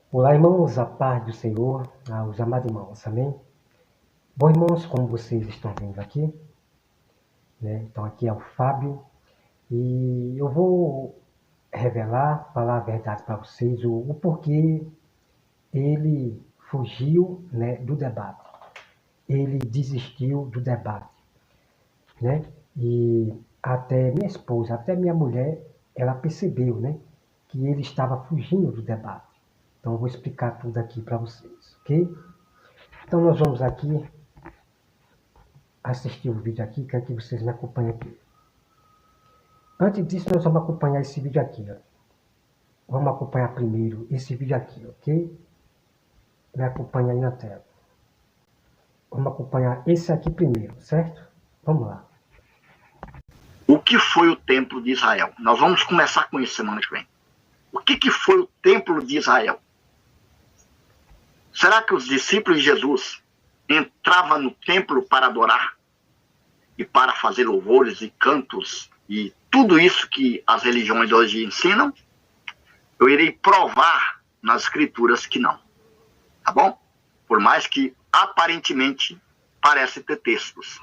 Olá, irmãos, a paz do Senhor, aos amados irmãos, amém? Bom, irmãos, como vocês estão vendo aqui, né? Então, aqui é o Fábio e eu vou revelar, falar a verdade para vocês, o porquê ele fugiu, né, do debate. Ele desistiu do debate, né? E até minha esposa, até minha mulher, ela percebeu, né, que ele estava fugindo do debate. Então, eu vou explicar tudo aqui para vocês, ok? Então, nós vamos aqui assistir o vídeo aqui, quero que vocês me acompanhem aqui. Antes disso, nós vamos acompanhar esse vídeo aqui. Ó. Vamos acompanhar primeiro esse vídeo aqui, ok? Me acompanha aí na tela. Vamos acompanhar esse aqui primeiro, certo? Vamos lá. O que foi o Templo de Israel? Nós vamos começar com isso semana que vem. O que foi o Templo de Israel? Será que os discípulos de Jesus entravam no templo para adorar? E para fazer louvores e cantos e tudo isso que as religiões hoje ensinam? Eu irei provar nas escrituras que não. Tá bom? Por mais que aparentemente parece ter textos.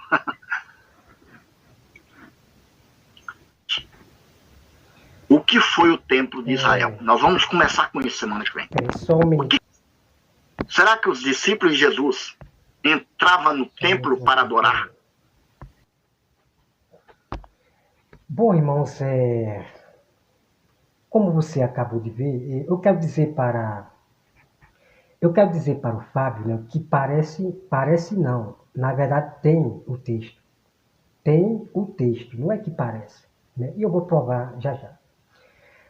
O que foi o Templo de Israel? Nós vamos começar com isso semana que vem. Só um minuto. Será que os discípulos de Jesus entravam no templo para adorar? Bom, irmãos, como você acabou de ver, eu quero dizer para o Fábio, né, que parece não. Na verdade, tem o texto. Tem o texto, não é que parece. Né? E eu vou provar já já.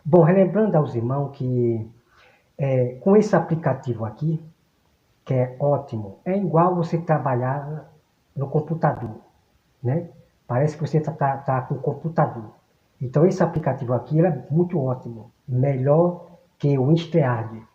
Bom, relembrando aos irmãos que com esse aplicativo aqui, que é ótimo, é igual você trabalhar no computador, né? Parece que você tá com o computador. Então, esse aplicativo aqui é muito ótimo, melhor que o StreamYard.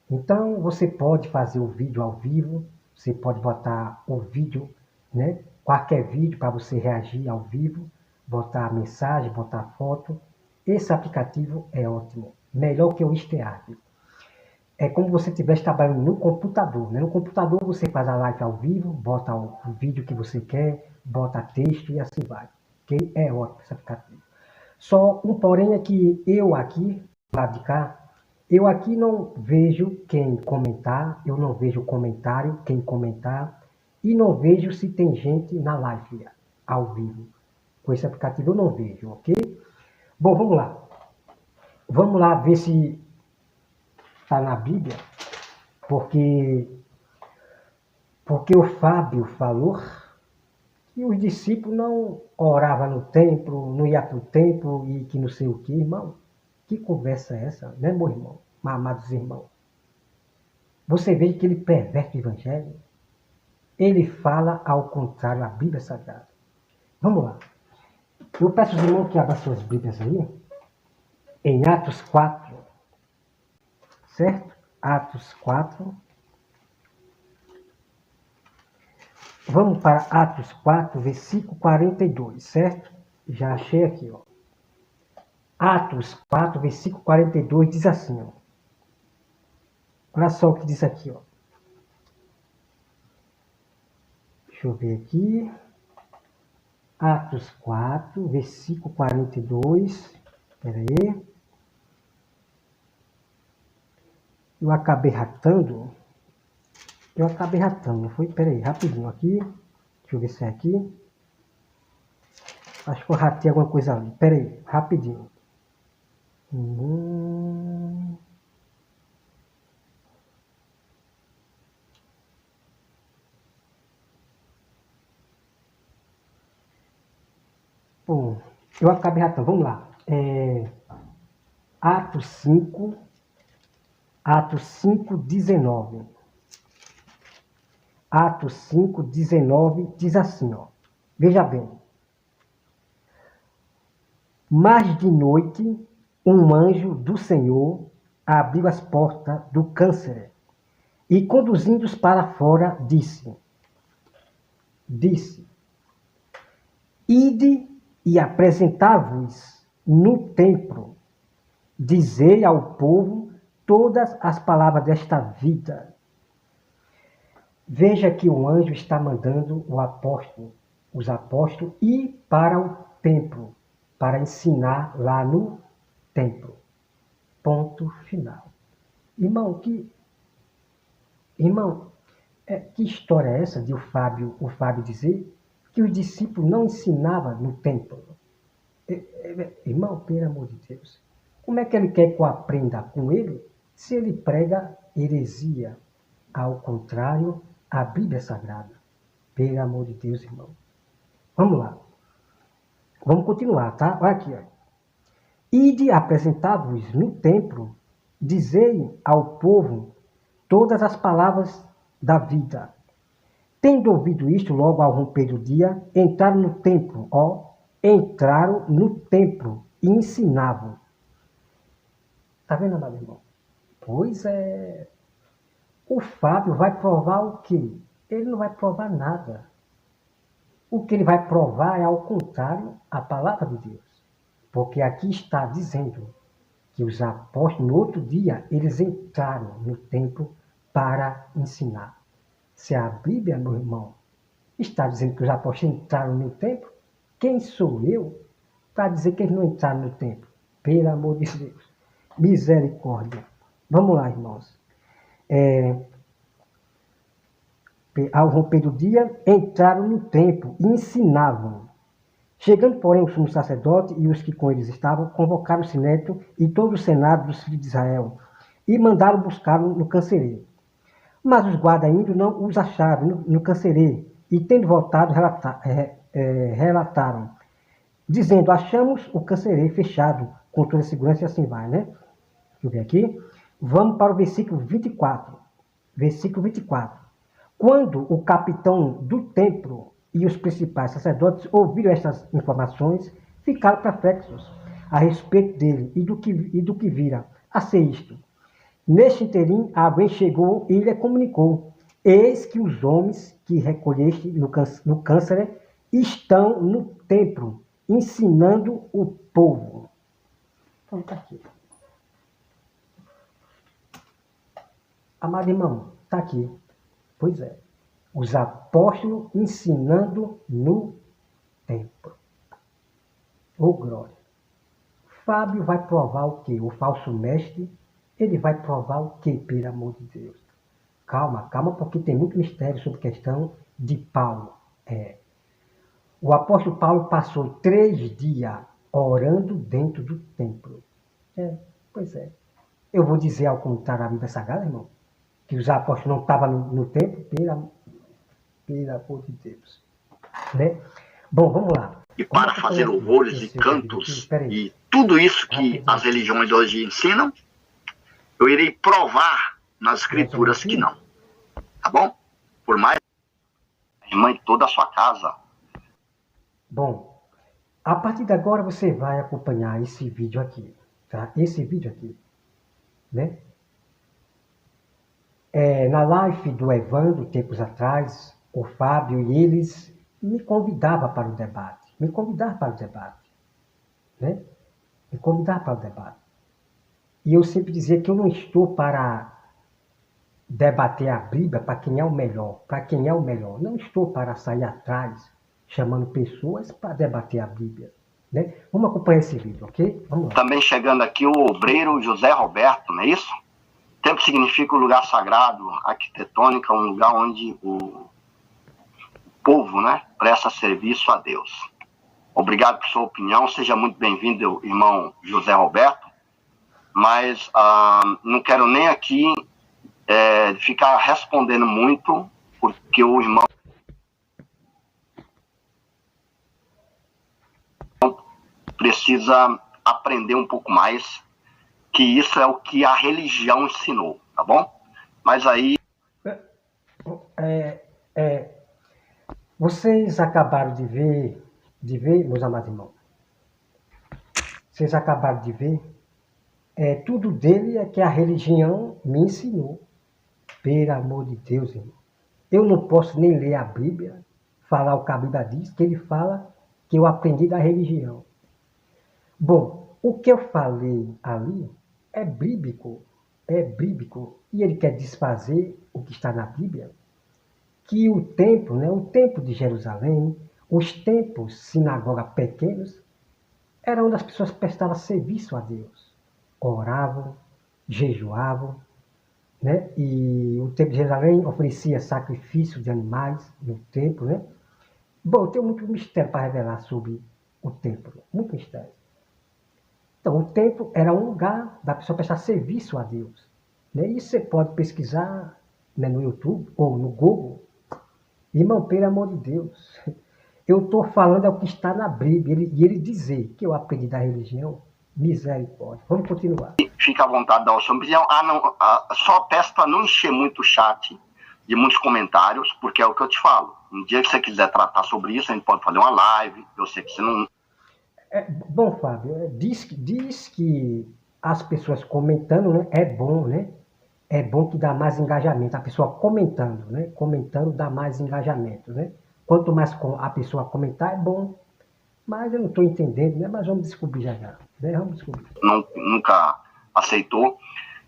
Então, você pode fazer o vídeo ao vivo, você pode botar o vídeo, né? Qualquer vídeo para você reagir ao vivo, botar mensagem, botar foto. Esse aplicativo é ótimo, melhor que o StreamYard. É como você estivesse trabalhando no computador, né? No computador você faz a live ao vivo, bota o vídeo que você quer, bota texto e assim vai. Ok? É ótimo esse aplicativo. Só um porém é que eu aqui, lado de cá, eu aqui não vejo quem comentar, eu não vejo comentário, quem comentar, e não vejo se tem gente na live ao vivo. Com esse aplicativo eu não vejo, ok? Bom, vamos lá. Vamos lá ver se está na Bíblia, porque o Fábio falou que os discípulos não oravam no templo, não iam para o templo e que não sei o que, irmão. Que conversa é essa, né, meu irmão? Amados irmãos. Você vê que ele perverte o evangelho. Ele fala ao contrário da Bíblia Sagrada. Vamos lá. Eu peço aos irmãos que abram suas Bíblias aí, em Atos 4, certo? Atos 4. Vamos para Atos 4, versículo 42, certo? Já achei aqui, ó. Atos 4, versículo 42 diz assim, ó. Olha só o que diz aqui, ó. Deixa eu ver aqui. Atos 4, versículo 42. Espera aí. Eu acabei ratando, não foi? Espera aí, rapidinho aqui. Deixa eu ver se é aqui. Acho que eu ratei alguma coisa ali. Espera aí, rapidinho. Bom, eu acabei ratando. Vamos lá. Atos 5, 19. Atos 5, 19 diz assim, ó. Veja bem. Mas de noite, um anjo do Senhor abriu as portas do cárcere e, conduzindo-os para fora, disse, ide e apresentai-vos no templo, dizei ao povo todas as palavras desta vida. Veja que o anjo está mandando os apóstolos ir para o templo, para ensinar lá no templo. Ponto final. Irmão, que história é essa de o Fábio dizer que os discípulos não ensinavam no templo? Irmão, pelo amor de Deus, como é que ele quer que eu aprenda com ele se ele prega heresia? Ao contrário, a Bíblia é sagrada. Pelo amor de Deus, irmão. Vamos lá. Vamos continuar, tá? Olha aqui, ó. Ide apresentar-vos no templo, dizei ao povo todas as palavras da vida. Tendo ouvido isto, logo ao romper do dia, entraram no templo, entraram no templo e ensinavam. Tá vendo, amado irmão? Pois é. O Fábio vai provar o quê? Ele não vai provar nada. O que ele vai provar é, ao contrário, a palavra de Deus. Porque aqui está dizendo que os apóstolos, no outro dia, eles entraram no templo para ensinar. Se a Bíblia, meu irmão, está dizendo que os apóstolos entraram no templo, quem sou eu para dizer que eles não entraram no templo? Pelo amor de Deus. Misericórdia. Vamos lá, irmãos. Ao romper do dia, entraram no templo e ensinavam. Chegando, porém, o sumo sacerdote e os que com eles estavam, convocaram o sinédrio e todo o senado dos filhos de Israel e mandaram buscá-lo no cancereiro. Mas os guardas indo não os acharam no cancereiro e, tendo voltado, relataram, dizendo, achamos o cancereiro fechado com toda a segurança e assim vai, né? Deixa eu ver aqui. Vamos para o versículo 24. Versículo 24. Quando o capitão do templo e os principais sacerdotes ouviram estas informações, ficaram perplexos a respeito dele e do que vira a ser isto. Neste interim, alguém chegou e lhe comunicou: eis que os homens que recolheste no câncer estão no templo, ensinando o povo. Então, está aqui. Amado irmão, está aqui. Pois é. Os apóstolos ensinando no templo. Ô glória. Fábio vai provar o quê? O falso mestre, ele vai provar o quê, pelo amor de Deus? Calma, porque tem muito mistério sobre a questão de Paulo. O apóstolo Paulo passou 3 dias orando dentro do templo. Pois é. Eu vou dizer ao contrário da Bíblia Sagrada, irmão, que os apóstolos não estavam no templo, pelo amor de Deus. Né? Bom, vamos lá. E para fazer louvores e cantos e tudo isso que as religiões hoje ensinam, eu irei provar nas escrituras que não. Tá bom? Por mais irmã e toda a sua casa. Bom, a partir de agora você vai acompanhar esse vídeo aqui, tá? Esse vídeo aqui, né? Na live do Evandro, tempos atrás, o Fábio e eles me convidavam para o debate. Né? Me convidavam para o debate. E eu sempre dizia que eu não estou para debater a Bíblia para quem é o melhor, Não estou para sair atrás, chamando pessoas para debater a Bíblia. Né? Vamos acompanhar esse vídeo, ok? Vamos lá. Também chegando aqui o obreiro José Roberto, não é isso? Templo significa um lugar sagrado, arquitetônica, um lugar onde o povo, né, presta serviço a Deus. Obrigado por sua opinião, seja muito bem-vindo, irmão José Roberto, mas não quero nem aqui ficar respondendo muito, porque o irmão precisa aprender um pouco mais, que isso é o que a religião ensinou, tá bom? Mas aí... Vocês acabaram de ver, meus amados irmãos, vocês acabaram de ver, tudo dele é que a religião me ensinou. Pelo amor de Deus, irmão. Eu não posso nem ler a Bíblia, falar o que a Bíblia diz, que ele fala que eu aprendi da religião. Bom, o que eu falei ali é bíblico. é bíblico e ele quer desfazer o que está na Bíblia, que o templo, né, o templo de Jerusalém, os templos sinagoga pequenos, era onde as pessoas prestavam serviço a Deus. Oravam, jejuavam, né? E o templo de Jerusalém oferecia sacrifício de animais no templo, né? Bom, tem muito mistério para revelar sobre o templo, muito mistério. Então, o templo era um lugar da pessoa prestar serviço a Deus. Né? E você pode pesquisar, né, no YouTube ou no Google. Irmão, pelo amor de Deus, eu estou falando é o que está na Bíblia. E ele dizer que eu aprendi da religião, misericórdia. Vamos continuar. Fica à vontade da sua opinião. Só peço para não encher muito o chat de muitos comentários, porque é o que eu te falo. Um dia que você quiser tratar sobre isso, a gente pode fazer uma live. Eu sei que você não... Bom, Fábio, diz que as pessoas comentando, né, é bom, né? É bom que dá mais engajamento. A pessoa comentando, né? Comentando dá mais engajamento, né? Quanto mais a pessoa comentar, é bom. Mas eu não estou entendendo, né? Mas vamos descobrir já já. Né? Vamos descobrir. Nunca aceitou.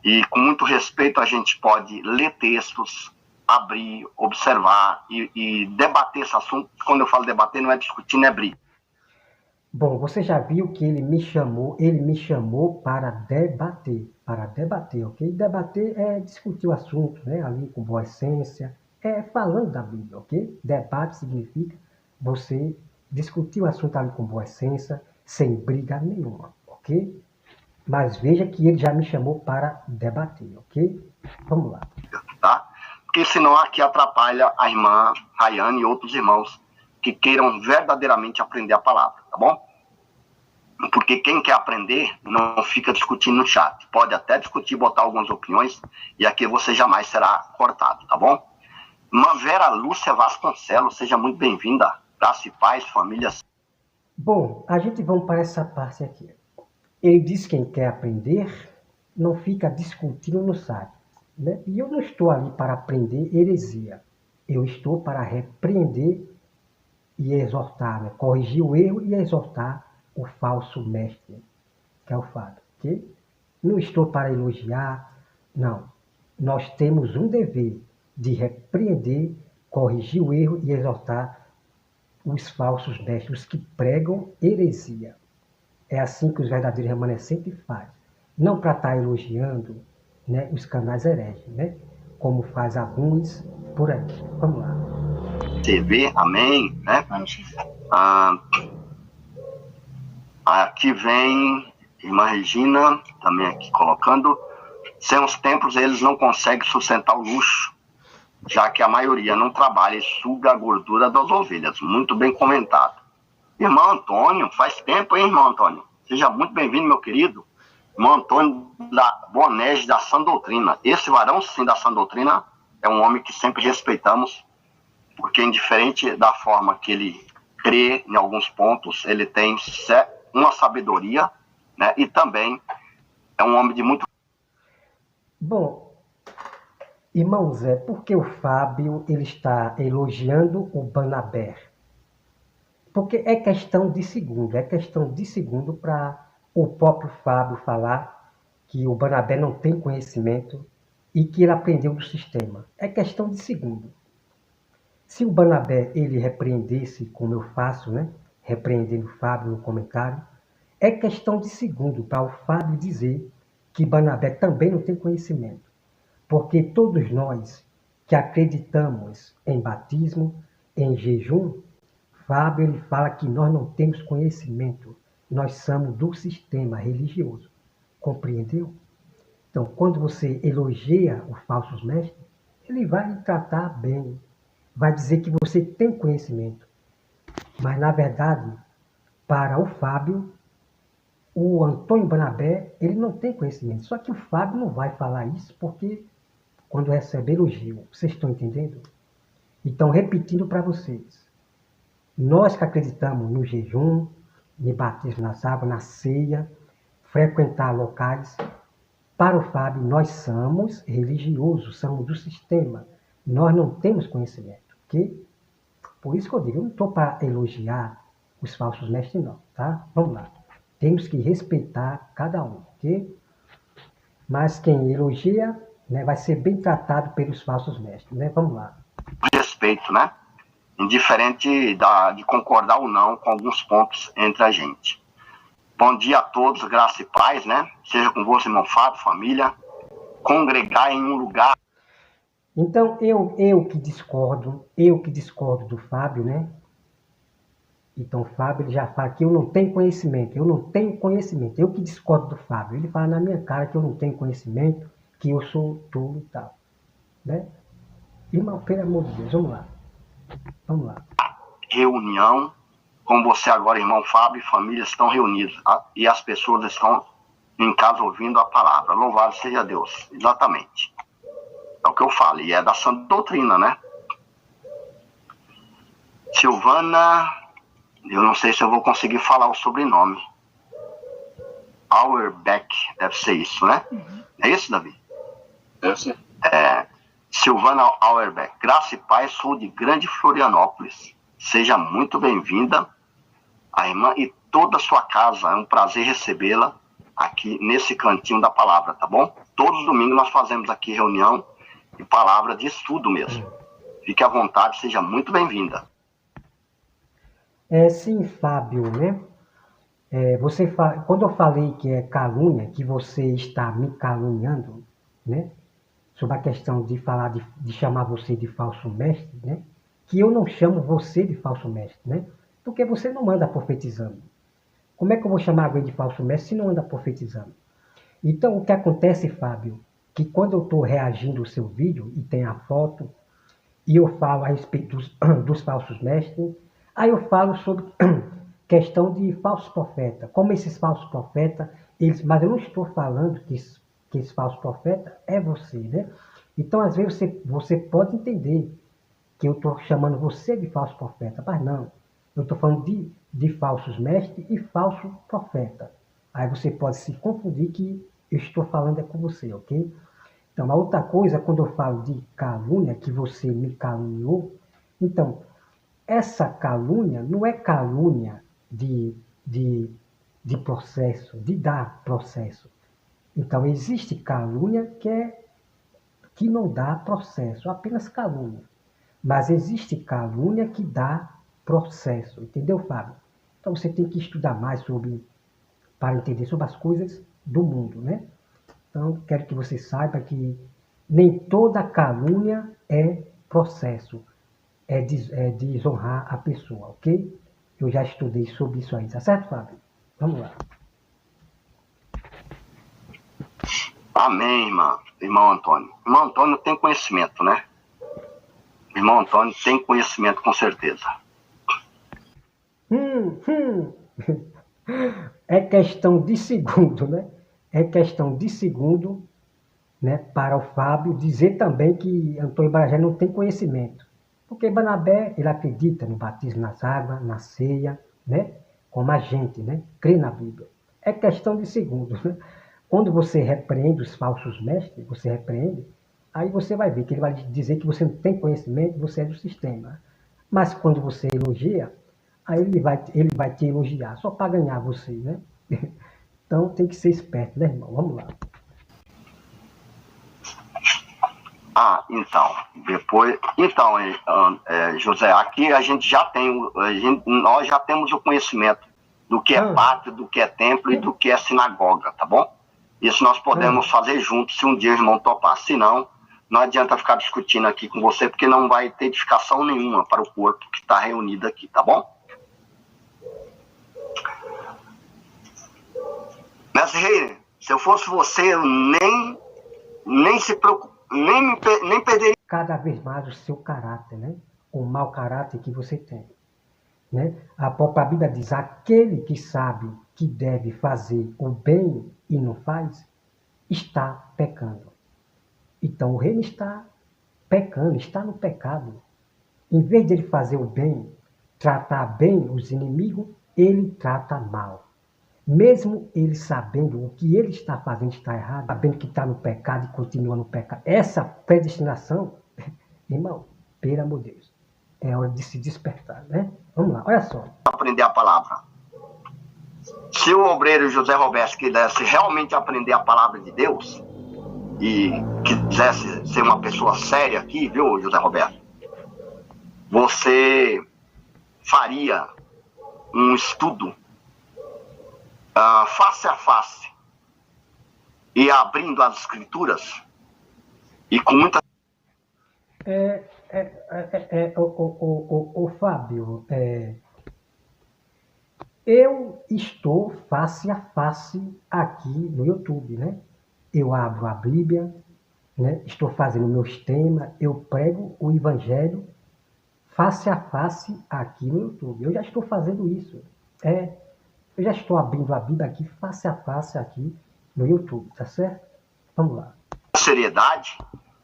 E com muito respeito a gente pode ler textos, abrir, observar e debater esse assunto. Quando eu falo debater, não é discutir, não é briga. Bom, você já viu que ele me chamou para debater, ok? Debater é discutir o assunto, né? Ali com boa essência, falando da Bíblia, ok? Debate significa você discutir o assunto ali com boa essência, sem briga nenhuma, ok? Mas veja que ele já me chamou para debater, ok? Vamos lá. Tá? Porque senão aqui atrapalha a irmã Rayane e outros irmãos que queiram verdadeiramente aprender a palavra, tá bom? Porque quem quer aprender não fica discutindo no chat. Pode até discutir, botar algumas opiniões, e aqui você jamais será cortado, tá bom? Irmã Vera Lúcia Vasconcelos, seja muito bem-vinda. Graça e paz, família. Bom, a gente vamos para essa parte aqui. Ele diz que quem quer aprender não fica discutindo no site. Né? E eu não estou ali para aprender heresia. Eu estou para repreender e exortar, né? Corrigir o erro e exortar o falso mestre, que é o Fábio. Okay? Não estou para elogiar, não. Nós temos um dever de repreender, corrigir o erro e exortar os falsos mestres, os que pregam heresia. É assim que os verdadeiros remanescentes fazem. Não para estar elogiando, né, os canais hereges, né? Como faz alguns por aí. Vamos lá. TV, amém, né? Aqui vem irmã Regina, também aqui colocando. Sem os templos, eles não conseguem sustentar o luxo, já que a maioria não trabalha e suga a gordura das ovelhas. Muito bem comentado. Irmão Antônio, faz tempo, hein, irmão Antônio? Seja muito bem-vindo, meu querido. Irmão Antônio da Bonés da Sã Doutrina. Esse varão, sim, da Sã Doutrina, é um homem que sempre respeitamos, porque indiferente da forma que ele crê em alguns pontos, ele tem uma sabedoria, né? E também é um homem de muito... Bom, irmão Zé, por que o Fábio ele está elogiando o Banaber? Porque é questão de segundo para o próprio Fábio falar que o Banabé não tem conhecimento e que ele aprendeu do sistema. É questão de segundo. Se o Banabé ele repreendesse, como eu faço, né? Repreendendo o Fábio no comentário, é questão de segundo para o Fábio dizer que Banabé também não tem conhecimento. Porque todos nós que acreditamos em batismo, em jejum, Fábio ele fala que nós não temos conhecimento, nós somos do sistema religioso. Compreendeu? Então, quando você elogia os falsos mestres, ele vai lhe tratar bem, vai dizer que você tem conhecimento. Mas, na verdade, para o Fábio, o Antônio Banabé, ele não tem conhecimento. Só que o Fábio não vai falar isso porque quando recebe elogio. Vocês estão entendendo? Então, repetindo para vocês. Nós que acreditamos no jejum, no batismo nas águas, na ceia, frequentar locais, para o Fábio, nós somos religiosos, somos do sistema. Nós não temos conhecimento, ok? Por isso que eu digo, eu não estou para elogiar os falsos mestres, não, tá? Vamos lá. Temos que respeitar cada um, ok? Mas quem elogia, né, vai ser bem tratado pelos falsos mestres, né? Vamos lá. Respeito, né? Indiferente de concordar ou não com alguns pontos entre a gente. Bom dia a todos, graça e paz, né? Seja convosco, irmão Fábio, família. Congregar em um lugar. Então, eu que discordo do Fábio, né? Então, o Fábio ele já fala que eu não tenho conhecimento, eu que discordo do Fábio. Ele fala na minha cara que eu não tenho conhecimento, que eu sou tolo e tal, né? Irmão, pelo amor de Deus, vamos lá. Reunião, como você agora, irmão Fábio, e família estão reunidos, e as pessoas estão em casa ouvindo a palavra. Louvado seja Deus, exatamente. É o que eu falo, e é da sã doutrina, né? Silvana, eu não sei se eu vou conseguir falar o sobrenome. Auerbeck, deve ser isso, né? É isso, Davi? Deve ser. Silvana Auerbeck, graça e paz, sou de Grande Florianópolis. Seja muito bem-vinda, a irmã e toda a sua casa. É um prazer recebê-la aqui nesse cantinho da palavra, tá bom? Todos os domingos nós fazemos aqui reunião e palavra de estudo mesmo. Fique à vontade, seja muito bem-vinda. Sim, Fábio, né? Quando eu falei que é calúnia, que você está me caluniando, né? Sobre a questão de falar, de chamar você de falso mestre, né? Que eu não chamo você de falso mestre, né? Porque você não anda profetizando. Como é que eu vou chamar alguém de falso mestre se não anda profetizando? Então, o que acontece, Fábio, que quando eu estou reagindo ao seu vídeo e tem a foto, e eu falo a respeito dos falsos mestres, aí eu falo sobre questão de falsos profetas. Como esses falsos profetas, mas eu não estou falando que esse falso profeta é você, né? Então, às vezes, você pode entender que eu estou chamando você de falso profeta, mas não. Eu estou falando de falsos mestres e falso profeta. Aí você pode se confundir que eu estou falando é com você, ok? Então, a outra coisa, quando eu falo de calúnia, que você me caluniou, então, essa calúnia não é calúnia de processo, de dar processo. Então, existe calúnia que não dá processo, apenas calúnia. Mas existe calúnia que dá processo, entendeu, Fábio? Então, você tem que estudar mais para entender sobre as coisas do mundo, né? Então, quero que você saiba que nem toda calúnia é processo, é desonrar a pessoa, ok? Eu já estudei sobre isso aí, tá certo, Fábio? Vamos lá. Amém, irmão Antônio. Irmão Antônio tem conhecimento, né? Irmão Antônio tem conhecimento, com certeza. É questão de segundo, né? É questão de segundo, né, para o Fábio dizer também que Antônio Barajé não tem conhecimento. Porque Barnabé, ele acredita no batismo nas águas, na ceia, né? Como a gente, né? Crê na Bíblia. É questão de segundo, né? Quando você repreende os falsos mestres, você repreende, aí você vai ver que ele vai dizer que você não tem conhecimento, você é do sistema. Mas quando você elogia, aí ele vai te elogiar, só para ganhar você, né? Então tem que ser esperto, né, irmão? Vamos lá. José, aqui a gente já tem, nós já temos o conhecimento do que é pátria, do que é templo e do que é sinagoga, tá bom? Isso nós podemos fazer juntos se um dia o irmão topar. Se não, não adianta ficar discutindo aqui com você, porque não vai ter edificação nenhuma para o corpo que está reunido aqui, tá bom? Mestre Reiner, se eu fosse você, eu nem se preocupe, nem perderia. Cada vez mais o seu caráter, né? O mau caráter que você tem. Né? A própria Bíblia diz, aquele que sabe que deve fazer o bem e não faz, está pecando. Então o reino está pecando, está no pecado. Em vez de ele fazer o bem, tratar bem os inimigos, ele trata mal. Mesmo ele sabendo o que ele está fazendo está errado, sabendo que está no pecado e continua no pecado. Essa predestinação, irmão, pelo amor de Deus, é hora de se despertar, né? Vamos lá, olha só. Aprender a palavra. Se o obreiro José Roberto quisesse realmente aprender a palavra de Deus, e quisesse ser uma pessoa séria aqui, viu, José Roberto, você faria um estudo face a face e abrindo as escrituras e com muita... Fábio, eu estou face a face aqui no YouTube, né? Eu abro a Bíblia, né? Estou fazendo meus temas, eu prego o Evangelho face a face aqui no YouTube. Eu já estou fazendo isso. Eu já estou abrindo a Bíblia aqui face a face aqui no YouTube, tá certo? Vamos lá. seriedade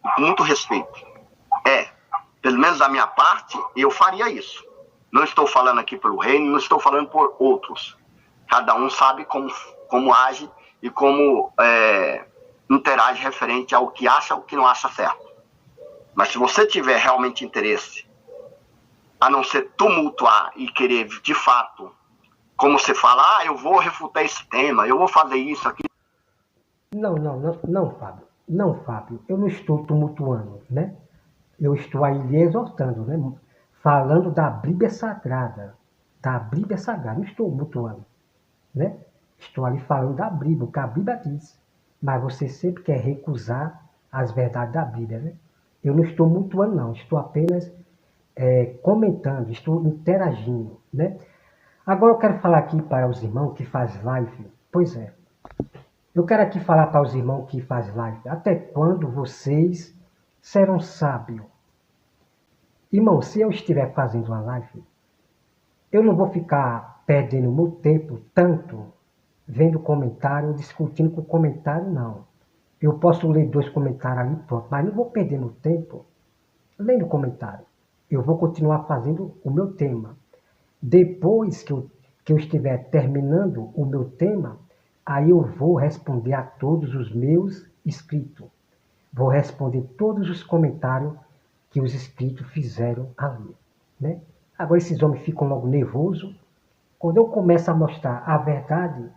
e com muito respeito. Pelo menos da minha parte, eu faria isso. Não estou falando aqui pelo reino, não estou falando por outros. Cada um sabe como age e como interage referente ao que acha ou que não acha certo. Mas se você tiver realmente interesse, a não ser tumultuar e querer de fato, como você fala, eu vou refutar esse tema, eu vou fazer isso aqui. Não, Fábio. Não, Fábio. Eu não estou tumultuando, né? Eu estou aí lhe exortando, né? Falando da Bíblia Sagrada. Da Bíblia Sagrada. Não estou tumultuando, né? Estou ali falando da Bíblia, o que a Bíblia diz. Mas você sempre quer recusar as verdades da Bíblia, né? Eu não estou tumultuando, não. Estou apenas comentando, estou interagindo, né? Agora eu quero falar aqui para os irmãos que fazem live. Pois é. Eu quero aqui falar para os irmãos que fazem live. Até quando vocês serão sábios? Irmão, se eu estiver fazendo uma live, eu não vou ficar perdendo meu tempo tanto vendo comentário, discutindo com comentário, não. Eu posso ler 2 comentários ali, pronto, mas não vou perder meu tempo lendo comentário. Eu vou continuar fazendo o meu tema. Depois que eu estiver terminando o meu tema, aí eu vou responder a todos os meus inscritos. Vou responder todos os comentários que os inscritos fizeram ali, né? Agora esses homens ficam logo nervosos. Quando eu começo a mostrar a verdade,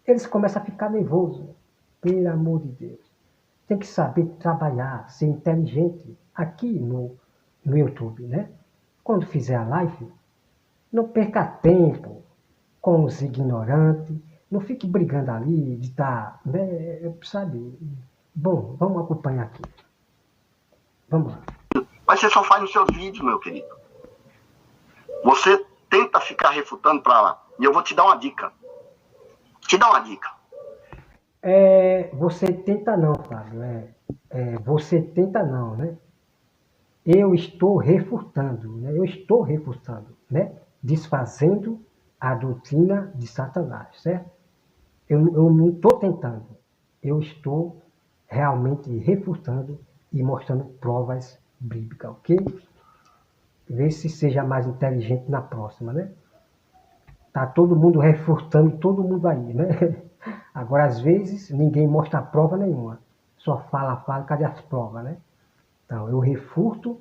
eles começam a ficar nervosos. Pelo amor de Deus. Tem que saber trabalhar, ser inteligente aqui no YouTube, né? Quando fizer a live, não perca tempo com os ignorantes. Não fique brigando ali de estar, né? Sabe? Bom, vamos acompanhar aqui. Vamos lá. Mas você só faz nos seus vídeos, meu querido. Você tenta ficar refutando para lá. E eu vou te dar uma dica. Você tenta não, Fábio. Você tenta não, né? Eu estou refutando, né? Eu estou refutando, né? Desfazendo a doutrina de Satanás, certo? Eu não estou tentando. Eu estou realmente refutando e mostrando provas bíblicas, ok? Vê se seja mais inteligente na próxima, né? Tá todo mundo refutando, todo mundo aí, né? Agora, às vezes, ninguém mostra prova nenhuma. Só fala, cadê as provas, né? Então, eu refuto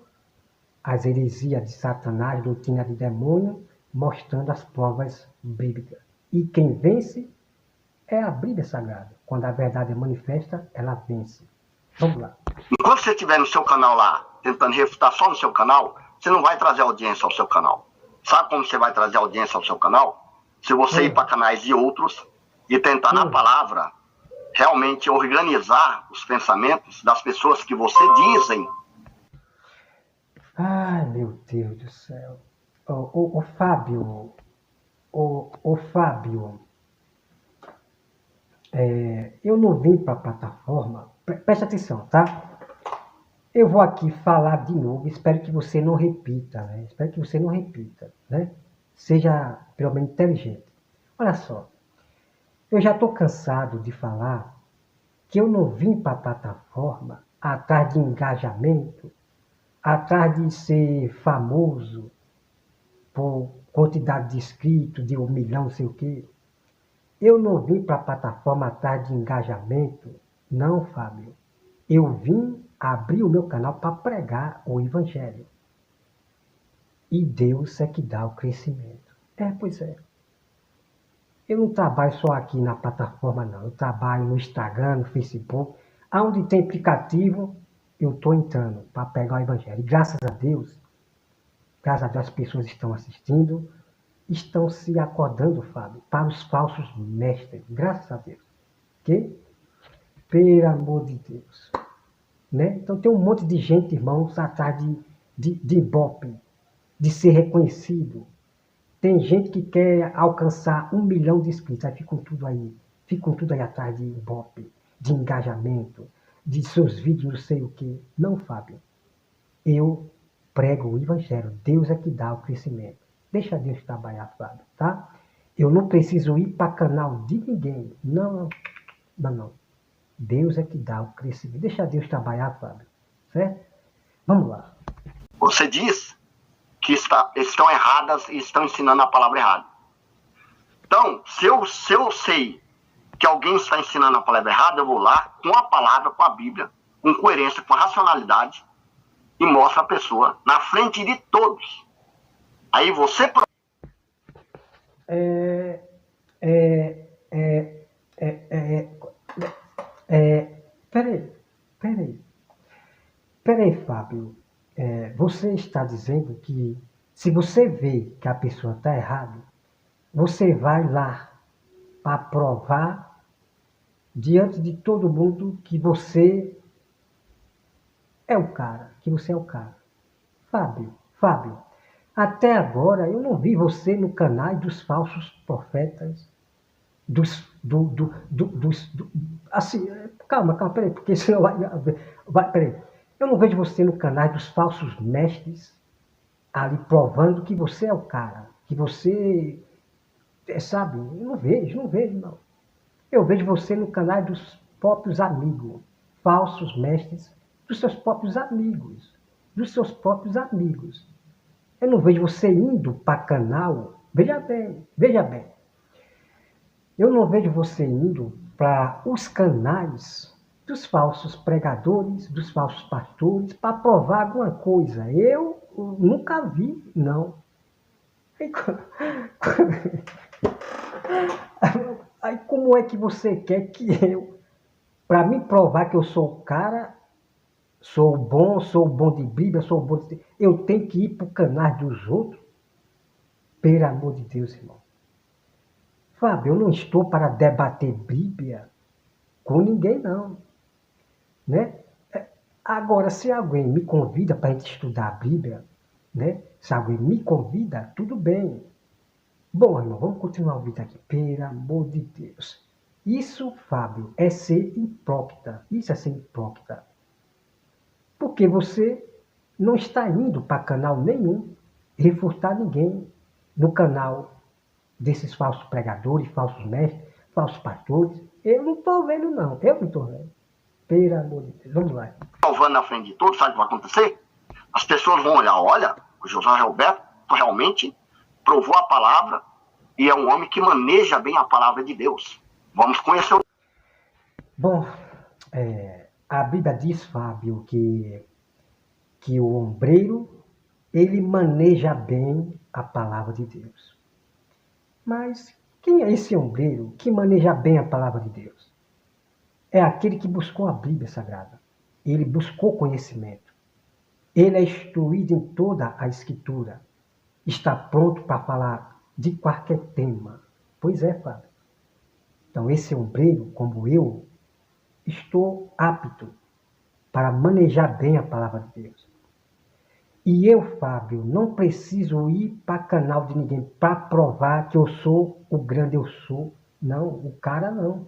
as heresias de Satanás, doutrina de demônio, mostrando as provas bíblicas. E quem vence é a Bíblia Sagrada. Quando a verdade é manifesta, ela vence. Vamos lá. Enquanto você estiver no seu canal lá, tentando refutar só no seu canal, você não vai trazer audiência ao seu canal. Sabe como você vai trazer audiência ao seu canal? Se você ir para canais de outros e tentar na palavra realmente organizar os pensamentos das pessoas que você dizem. Ai, meu Deus do céu. Ô Fábio, Fábio, eu não vim para a plataforma, preste atenção, tá? Eu vou aqui falar de novo, espero que você não repita, né? Espero que você não repita, né? Seja pelo menos inteligente. Olha só, eu já estou cansado de falar que eu não vim para a plataforma atrás de engajamento, atrás de ser famoso por quantidade de inscritos, de 1 milhão, não sei o quê. Eu não vim para a plataforma atrás de engajamento, não, Fábio. Eu vim abrir o meu canal para pregar o Evangelho. E Deus é que dá o crescimento. Pois é. Eu não trabalho só aqui na plataforma, não. Eu trabalho no Instagram, no Facebook. Onde tem aplicativo, eu estou entrando para pegar o evangelho. E graças a Deus as pessoas estão assistindo, estão se acordando, Fábio, para os falsos mestres. Graças a Deus. Ok? Pelo amor de Deus. Né? Então tem um monte de gente, irmãos, atrás de ibope, de ser reconhecido. Tem gente que quer alcançar 1 milhão de inscritos, aí ficam tudo aí atrás de ibope, de engajamento, de seus vídeos não sei o quê. Não, Fábio. Eu prego o evangelho. Deus é que dá o crescimento. Deixa Deus trabalhar, Fábio, tá? Eu não preciso ir para canal de ninguém. Não, não, não. Deus é que dá o crescimento. Deixa Deus trabalhar, Fábio. Certo? Vamos lá. Você diz que estão erradas e estão ensinando a palavra errada. Então, se eu sei que alguém está ensinando a palavra errada, eu vou lá com a palavra, com a Bíblia, com coerência, com racionalidade, e mostro a pessoa na frente de todos. Aí você... Peraí, Fábio. Você está dizendo que se você vê que a pessoa está errada, você vai lá para provar diante de todo mundo que você é o cara, que você é o cara. Fábio, até agora eu não vi você no canal dos falsos profetas, assim, calma, peraí, porque senão peraí. Eu não vejo você no canal dos falsos mestres ali provando que você é o cara, que você, sabe, eu não vejo, não. Eu vejo você no canal dos próprios amigos, falsos mestres, dos seus próprios amigos. Eu não vejo você indo para canal, veja bem. Eu não vejo você indo para os canais dos falsos pregadores, dos falsos pastores, para provar alguma coisa. Eu nunca vi, não. Aí como é que você quer que eu, para me provar que eu sou o cara, sou bom de Bíblia, sou bom de... Eu tenho que ir para o canal dos outros? Pelo amor de Deus, irmão. Fábio, eu não estou para debater Bíblia com ninguém, não. Né? Agora, se alguém me convida para a gente estudar a Bíblia, né? Se alguém me convida, tudo bem. Bom, irmão, vamos continuar o vídeo aqui. Pelo amor de Deus. Isso, Fábio, é ser hipócrita. Isso é ser hipócrita. Porque você não está indo para canal nenhum refutar ninguém no canal desses falsos pregadores, falsos mestres, falsos pastores. Eu não estou vendo, não. Eu não estou vendo. Pelo amor de Deus. Vamos lá. Salvando na frente de todos, sabe o que vai acontecer? As pessoas vão olhar, olha, o José Roberto realmente provou a palavra e é um homem que maneja bem a palavra de Deus. Vamos conhecer o... Bom, a Bíblia diz, Fábio, que o ombreiro, ele maneja bem a palavra de Deus. Mas quem é esse ombreiro que maneja bem a palavra de Deus? É aquele que buscou a Bíblia Sagrada. Ele buscou conhecimento. Ele é instruído em toda a Escritura. Está pronto para falar de qualquer tema. Pois é, Fábio. Então, esse ombreiro, como eu, estou apto para manejar bem a palavra de Deus. E eu, Fábio, não preciso ir para canal de ninguém para provar que eu sou o grande eu sou. Não, o cara não.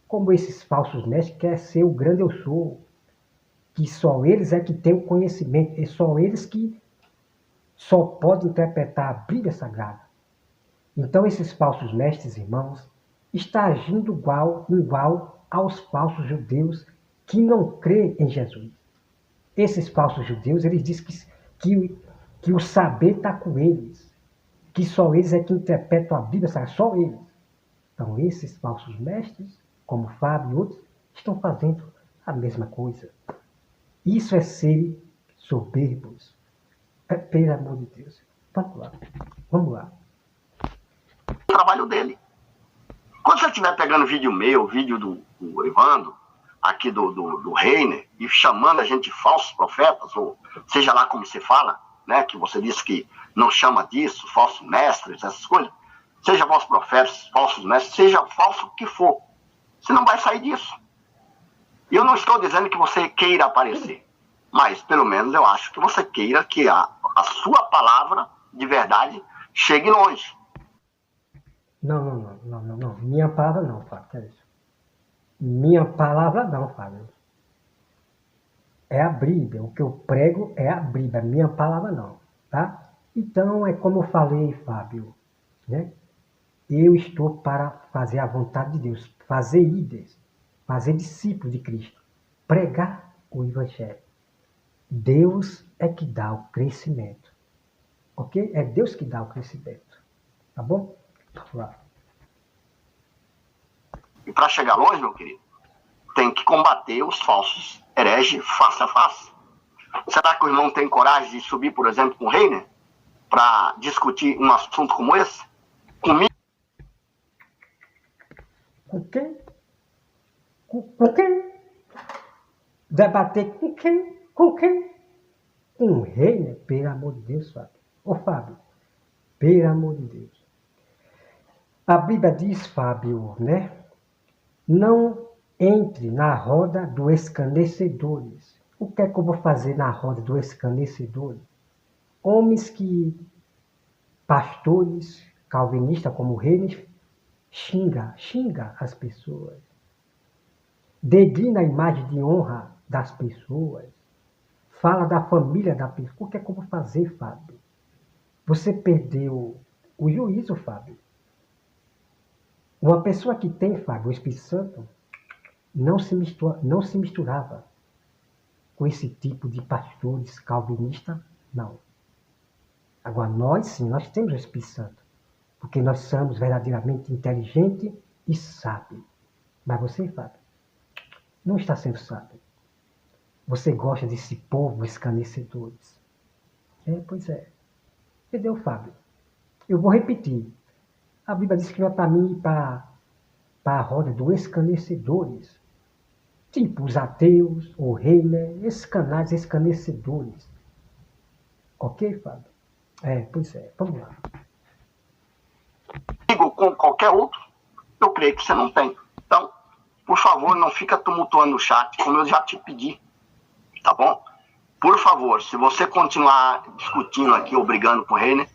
Como esses falsos mestres querem ser o grande eu sou. Que só eles é que têm o conhecimento. É só eles que só podem interpretar a Bíblia Sagrada. Então esses falsos mestres, irmãos, estão agindo igual aos falsos judeus que não creem em Jesus. Esses falsos judeus, eles dizem que o saber está com eles, que só eles é que interpretam a Bíblia Sagrada, só eles. Então esses falsos mestres, como Fábio e outros, estão fazendo a mesma coisa. Isso é ser soberbos. Pelo amor de Deus. Vamos lá. O trabalho dele. Quando você estiver pegando vídeo meu, vídeo do Evandro, aqui do Reiner e chamando a gente de falsos profetas, ou seja lá como se fala, né, que você disse que não chama disso, falsos mestres, essas coisas, seja falsos profetas, falsos mestres, seja falso o que for, você não vai sair disso. E eu não estou dizendo que você queira aparecer, mas pelo menos eu acho que você queira que a sua palavra de verdade chegue longe. Não. Minha palavra não, Fábio. Que é isso? Minha palavra não, Fábio. É a Bíblia. O que eu prego é a Bíblia. Minha palavra não, tá? Então, é como eu falei, Fábio, né? Eu estou para fazer a vontade de Deus, fazer líderes, fazer discípulos de Cristo, pregar o Evangelho. Deus é que dá o crescimento, ok? É Deus que dá o crescimento, tá bom? Vamos lá. E para chegar longe, meu querido, tem que combater os falsos hereges face a face. Será que o irmão tem coragem de subir, por exemplo, com o Reiner para discutir um assunto como esse? Comigo? Com quem? Com quem? Debater com quem? Com quem? Com o Reiner, pelo amor de Deus, Fábio. Ô, Fábio, pelo amor de Deus. A Bíblia diz, Fábio, né? Não entre na roda dos escarnecedores. O que é que eu vou fazer na roda dos escarnecedores? Homens que, pastores calvinistas como Reiner, xinga as pessoas. Degrina a imagem de honra das pessoas. Fala da família da pessoa. O que é que eu vou fazer, Fábio? Você perdeu o juízo, Fábio. Uma pessoa que tem, Fábio, o Espírito Santo, não se misturava com esse tipo de pastores calvinistas, não. Agora, nós sim, nós temos o Espírito Santo, porque nós somos verdadeiramente inteligentes e sábios. Mas você, Fábio, não está sendo sábio. Você gosta desse povo escarnecedores. Pois é. Entendeu, Fábio? Eu vou repetir. A Bíblia diz que não é para mim ir para a roda dos escarnecedores. Tipo os ateus, o Reiner, esses canais escarnecedores. Ok, Fábio? Pois é. Vamos lá. Com qualquer outro, eu creio que você não tem. Então, por favor, não fica tumultuando o chat, como eu já te pedi. Tá bom? Por favor, se você continuar discutindo aqui ou brigando com o Reiner,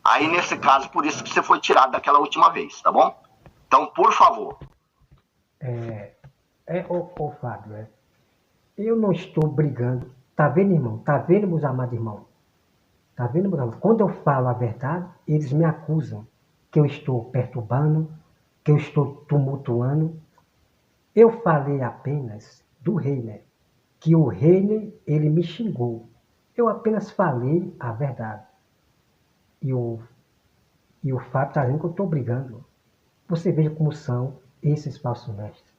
aí nesse caso, por isso que você foi tirado daquela última vez, tá bom? Então, por favor. Fábio, eu não estou brigando. Tá vendo, irmão? Tá vendo, meus amados irmãos? Tá vendo, meus amados? Quando eu falo a verdade, eles me acusam que eu estou perturbando, que eu estou tumultuando. Eu falei apenas do Reiner, que o Reiner, ele me xingou. Eu apenas falei a verdade. E o Fábio está dizendo que eu estou brigando. Você veja como são esses falsos mestres.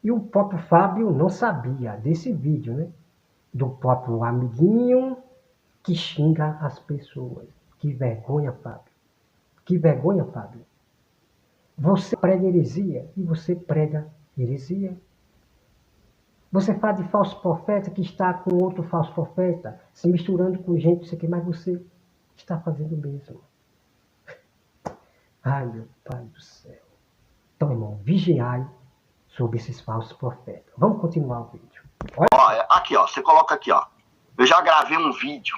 E o próprio Fábio não sabia desse vídeo, né? Do próprio amiguinho que xinga as pessoas. Que vergonha, Fábio. Que vergonha, Fábio. Você prega heresia e você prega heresia. Você fala de falso profeta que está com outro falso profeta, se misturando com gente, isso aqui, mas você está fazendo o mesmo. Ai, meu Pai do céu. Então, irmão, vigiai sobre esses falsos profetas. Vamos continuar o vídeo. Olha, aqui, ó, você coloca aqui, ó. Eu já gravei um vídeo,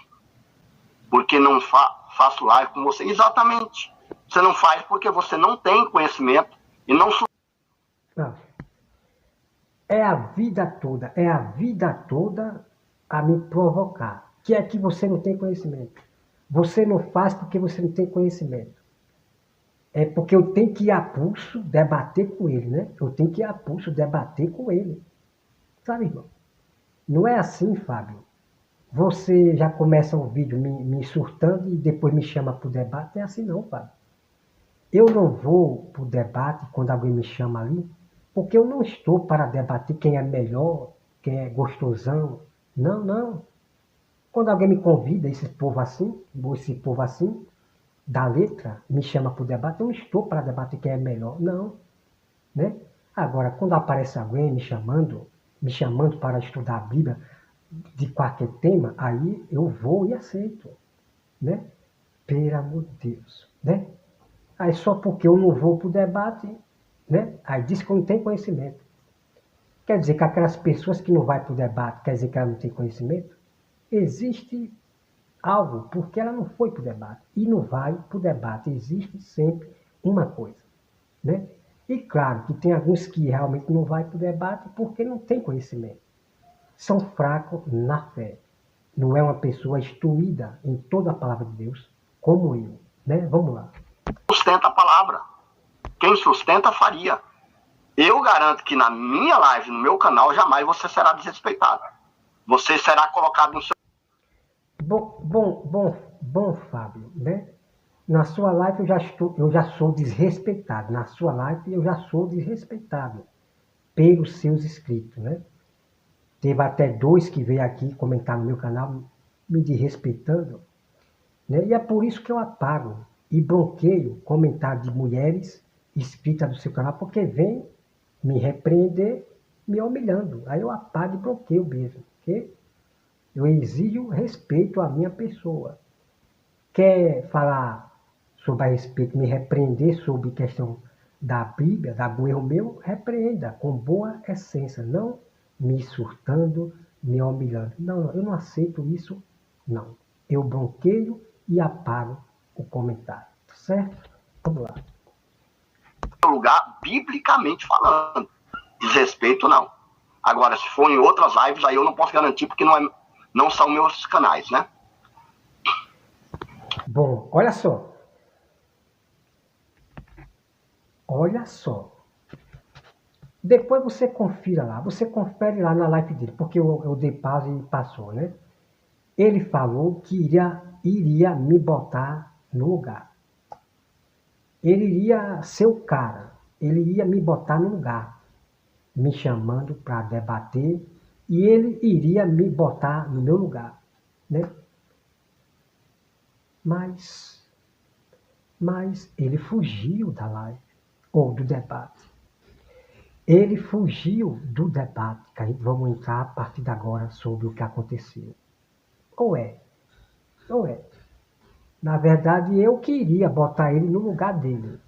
porque não faço live com você. Exatamente. Você não faz porque você não tem conhecimento e não... É a vida toda a me provocar. Que é que você não tem conhecimento. Você não faz porque você não tem conhecimento. É porque eu tenho que ir a pulso debater com ele, né? Eu tenho que ir a pulso debater com ele. Sabe, irmão? Não é assim, Fábio. Você já começa o vídeo me surtando e depois me chama para o debate. É assim não, Fábio. Eu não vou para o debate quando alguém me chama ali, porque eu não estou para debater quem é melhor, quem é gostosão. Não. Quando alguém me convida, esse povo assim, da letra, me chama para o debate, eu não estou para debater quem é melhor, não. Né? Agora, quando aparece alguém me chamando para estudar a Bíblia de qualquer tema, aí eu vou e aceito, né? Pelo amor de Deus, né? Aí só porque eu não vou para o debate, né? Aí diz que eu não tenho conhecimento. Quer dizer que aquelas pessoas que não vão para o debate, quer dizer que ela não tem conhecimento? Existe algo, porque ela não foi para o debate e não vai para o debate. Existe sempre uma coisa, né? E claro que tem alguns que realmente não vai para o debate porque não tem conhecimento. São fracos na fé. Não é uma pessoa instruída em toda a palavra de Deus, como eu, né? Vamos lá. Sustenta a palavra. Quem sustenta, faria. Eu garanto que na minha live, no meu canal, jamais você será desrespeitado. Você será colocado no seu... Bom, Fábio, né? Na sua live eu já sou desrespeitado. Na sua live eu já sou desrespeitado pelos seus inscritos, né? Teve até dois que veio aqui comentar no meu canal me desrespeitando, né? E é por isso que eu apago e bloqueio comentário de mulheres inscritas do seu canal, porque vem me repreender, me humilhando. Aí eu apago e bloqueio mesmo, porque eu exijo respeito à minha pessoa. Quer falar sobre a respeito, me repreender sobre questão da Bíblia, da algum erro meu, repreenda com boa essência, não me surtando, me humilhando. Não, eu não aceito isso, não. Eu bloqueio e apago o comentário, certo? Vamos lá. lugar, biblicamente falando. Desrespeito, não. Agora, se for em outras lives, aí eu não posso garantir, porque não são meus canais, né? Bom, olha só. Olha só. Depois você confira lá, você confere lá na live dele, porque eu dei pausa e passou, né? Ele falou que iria me botar no lugar. Ele iria ser o cara. Ele ia me botar no lugar, me chamando para debater, e ele iria me botar no meu lugar, né? Mas, mas ele fugiu da live, ou do debate. Ele fugiu do debate, que a gente vamos entrar a partir de agora sobre o que aconteceu. Ou é? Ou é? Na verdade, eu queria botar ele no lugar dele.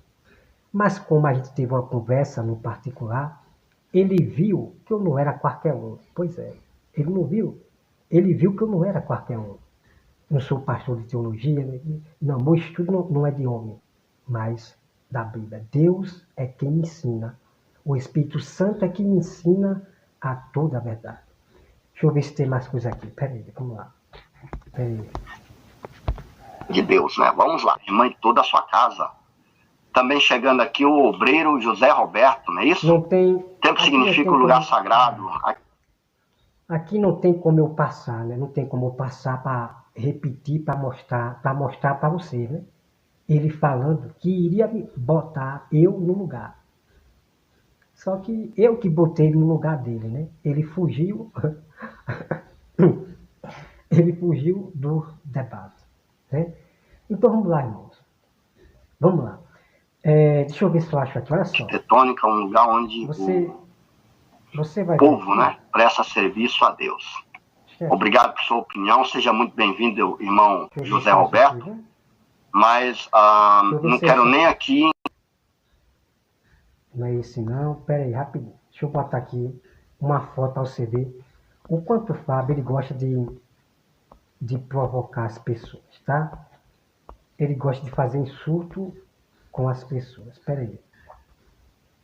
Mas como a gente teve uma conversa no particular, ele viu que eu não era qualquer um. Pois é, ele não viu. Ele viu que eu não era qualquer um. Não sou pastor de teologia, não, meu estudo não é de homem, mas da Bíblia. Deus é quem me ensina. O Espírito Santo é quem me ensina a toda a verdade. Deixa eu ver se tem mais coisa aqui. Peraí, vamos lá. Peraí. De Deus, né? Vamos lá. Irmã de toda a sua casa. Também chegando aqui o obreiro José Roberto, não é isso? Não tem. Tempo significa o lugar como, sagrado. aqui não tem como eu passar, né? Não tem como eu passar para repetir, para mostrar para você, né? Ele falando que iria botar eu no lugar. Só que eu que botei ele no lugar dele, né? Ele fugiu, ele fugiu do debate, né? Então vamos lá, irmãos. Vamos lá. Deixa eu ver se eu acho aqui, olha só. Arquitetônica, um lugar onde Você vai o ver povo, aqui. né, presta serviço a Deus. Obrigado por sua opinião. Seja muito bem-vindo, irmão José Roberto. Aqui, mas não quero nem aqui. Não é esse não. Pera aí, rapidinho. Deixa eu botar aqui uma foto ao você ver o quanto o Fábio ele gosta de provocar as pessoas, tá? Ele gosta de fazer insulto com as pessoas. Pera aí.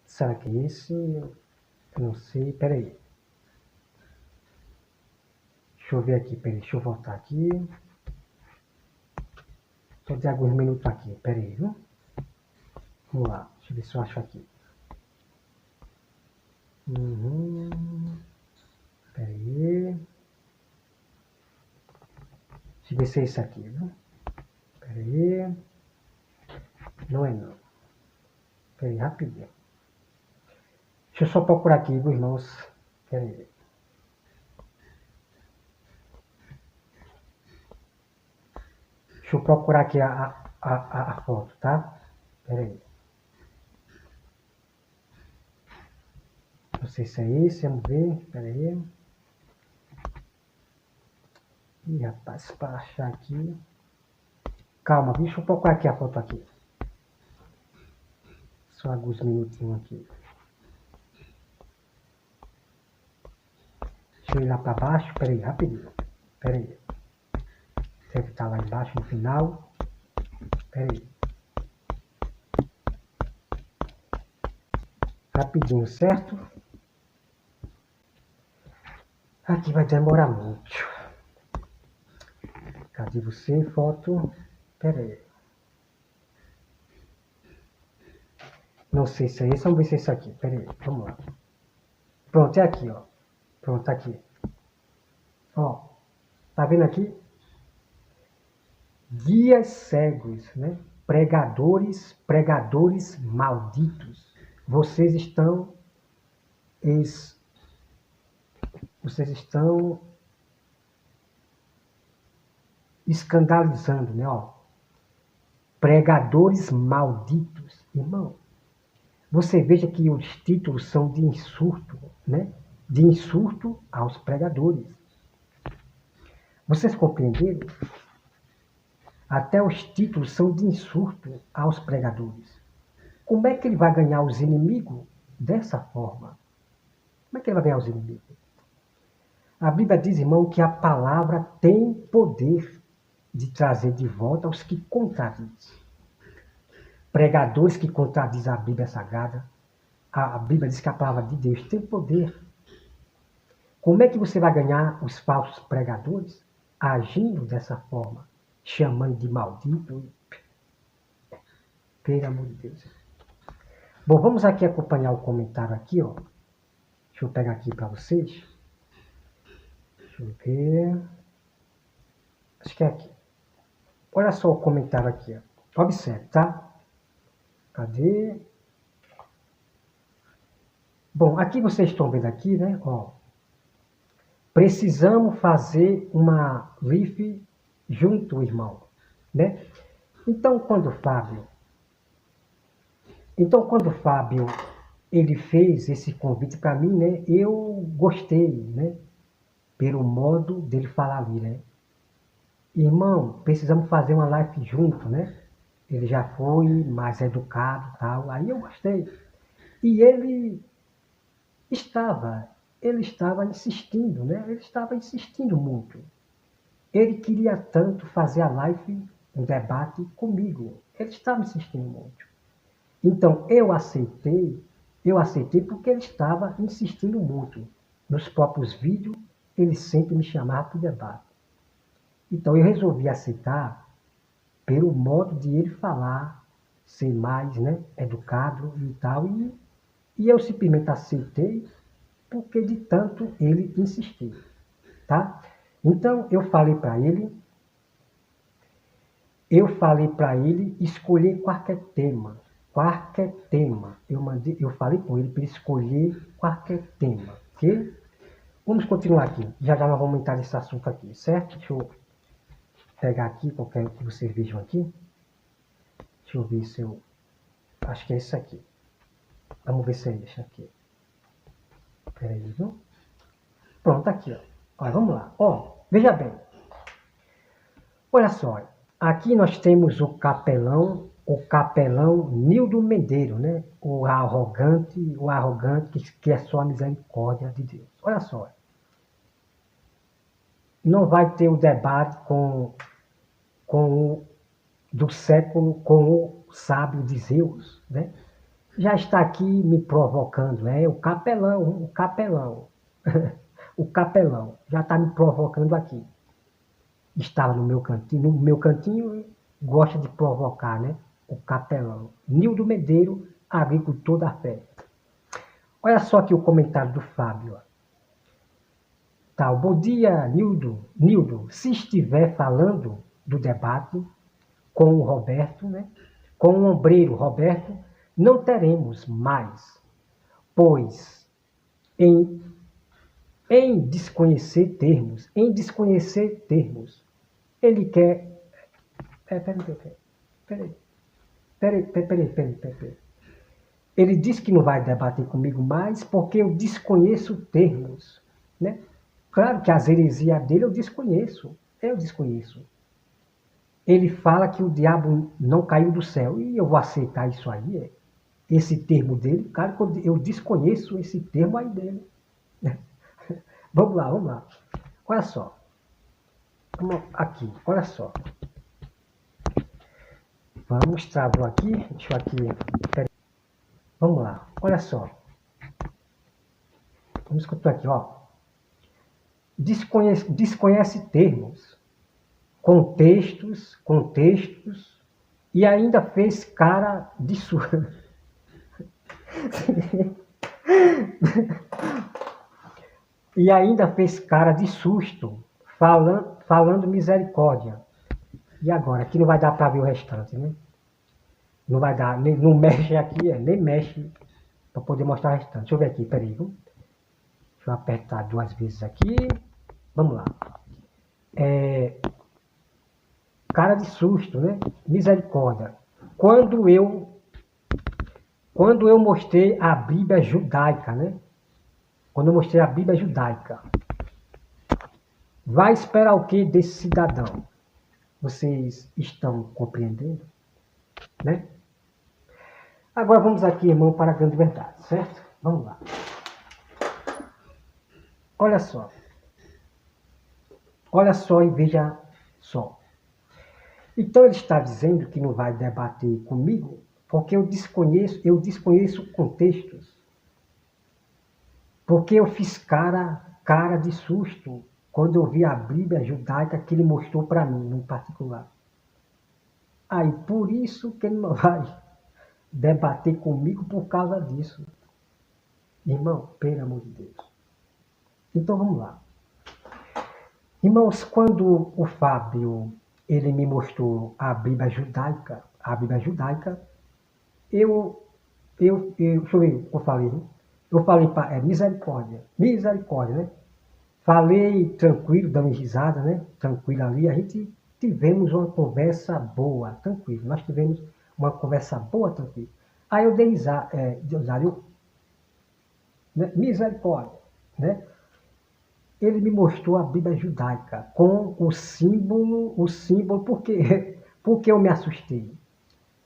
Será que é esse? Eu não sei. Pera aí. Deixa eu ver aqui. Pera aí. Deixa eu voltar aqui. Só de alguns minutos aqui. Pera aí, viu? Vamos lá. Deixa eu ver se eu acho aqui. Pera aí. Deixa eu ver se é isso aqui, viu? Pera aí. Não é não. Pera aí, rapidinho. Deixa eu só procurar aqui, viu, irmãos? Pera aí. Deixa eu procurar aqui a foto, tá? Pera aí. sei se é esse, vamos ver. Espera aí. Ih, rapaz, para achar aqui. Calma, deixa eu procurar aqui a foto aqui. Só alguns minutinhos aqui. Deixa eu ir lá para baixo. Espera aí, rapidinho. Espera aí. Deve estar lá embaixo no final. Espera aí. Rapidinho, certo? Aqui vai demorar muito. Cadê você, foto? Espera aí. Não sei se é esse, vamos ver se é esse aqui. Espera aí, vamos lá. Pronto, é aqui, ó. Pronto, tá aqui. Ó, tá vendo aqui? Guias cegos, né? Pregadores malditos. Vocês estão escandalizando, né? Ó, pregadores malditos. Irmão, você veja que os títulos são de insulto, né? De insulto aos pregadores. Vocês compreenderam? Até os títulos são de insulto aos pregadores. Como é que ele vai ganhar os inimigos dessa forma? Como é que ele vai ganhar os inimigos? A Bíblia diz, irmão, que a palavra tem poder de trazer de volta os que contradizem. Pregadores que contradizem a Bíblia Sagrada. A Bíblia diz que a palavra de Deus tem poder. Como é que você vai ganhar os falsos pregadores? Agindo dessa forma, chamando de maldito. Pelo amor de Deus. Bom, vamos aqui acompanhar o comentário aqui, ó. Deixa eu pegar aqui para vocês. Deixa eu ver. Acho que é aqui. Olha só o comentário aqui, ó. Observe, tá? Cadê? Bom, aqui vocês estão vendo aqui, né? Ó. Precisamos fazer uma riff junto, irmão, né? Então, quando o Fábio ele fez esse convite para mim, né? Eu gostei, né? Pelo modo dele falar ali, né? Irmão, precisamos fazer uma live junto, né? Ele já foi mais educado, tal. Aí eu gostei. E estava insistindo, né? Ele estava insistindo muito. Ele queria tanto fazer a live, um debate comigo. Ele estava insistindo muito. Então, eu aceitei porque ele estava insistindo muito. Nos próprios vídeos, ele sempre me chamava para o debate. Então, eu resolvi aceitar pelo modo de ele falar, ser mais, né, educado e tal. E eu simplesmente aceitei porque de tanto ele insistir, tá? Então, eu falei para ele escolher qualquer tema. Eu falei com ele para escolher qualquer tema, ok? Vamos continuar aqui. Já nós vamos entrar nesse assunto aqui, certo? Deixa eu pegar aqui, qualquer que vocês vejam aqui. Deixa eu ver se eu... Acho que é esse aqui. Vamos ver se é esse aqui. Peraí, viu? Pronto, aqui, ó. Olha, vamos lá. Ó, veja bem. Olha só. Aqui nós temos o capelão Nildo Mendeiro, né? O arrogante que é só a misericórdia de Deus. Olha só. Não vai ter o debate do século com o sábio de Zeus, né? Já está aqui me provocando, né? O capelão. O capelão já está me provocando aqui. Estava no meu cantinho gosta de provocar, né? O capelão. Nildo Mendeiro, agricultor da fé. Olha só aqui o comentário do Fábio. Tá, bom dia, Nildo. Nildo, se estiver falando do debate com o Roberto, né? Com o ombreiro Roberto, não teremos mais, pois em desconhecer termos, ele quer... Peraí. Ele disse que não vai debater comigo mais porque eu desconheço termos, né? Claro que as heresias dele eu desconheço. Ele fala que o diabo não caiu do céu. E eu vou aceitar isso aí, esse termo dele. Claro que eu desconheço esse termo aí dele. Vamos lá. Olha só. Aqui, olha só. Vamos, travou aqui. Deixa eu aqui. Vamos lá, olha só. Vamos escutar aqui, ó. Desconhece termos, contextos, e ainda fez cara de surdo. E ainda fez cara de susto, falando misericórdia. E agora? Aqui não vai dar para ver o restante, né? Não vai dar, não mexe aqui, nem mexe para poder mostrar o restante. Deixa eu ver aqui, peraí. Deixa eu apertar 2 vezes aqui. Vamos lá. Cara de susto, né? Misericórdia. Quando eu mostrei a Bíblia judaica, né? Quando eu mostrei a Bíblia judaica. Vai esperar o que desse cidadão? Vocês estão compreendendo? Né? Agora vamos aqui, irmão, para a grande verdade, certo? Vamos lá. Olha só. Olha só e veja só. Então ele está dizendo que não vai debater comigo porque eu desconheço contextos. Porque eu fiz cara de susto quando eu vi a Bíblia judaica que ele mostrou para mim, no particular. Aí, por isso que ele não vai debater comigo por causa disso. Irmão, pelo amor de Deus. Então vamos lá. Irmãos, quando o Fábio ele me mostrou a Bíblia judaica, deixa eu ver o que eu falei, né? Eu falei misericórdia, né? Falei tranquilo, dando risada, né? Tranquilo ali, a gente tivemos uma conversa boa, tranquilo. Nós tivemos uma conversa boa, tranquilo. Aí eu dei risada, né? Misericórdia, né? Ele me mostrou a Bíblia judaica com o símbolo, porque eu me assustei.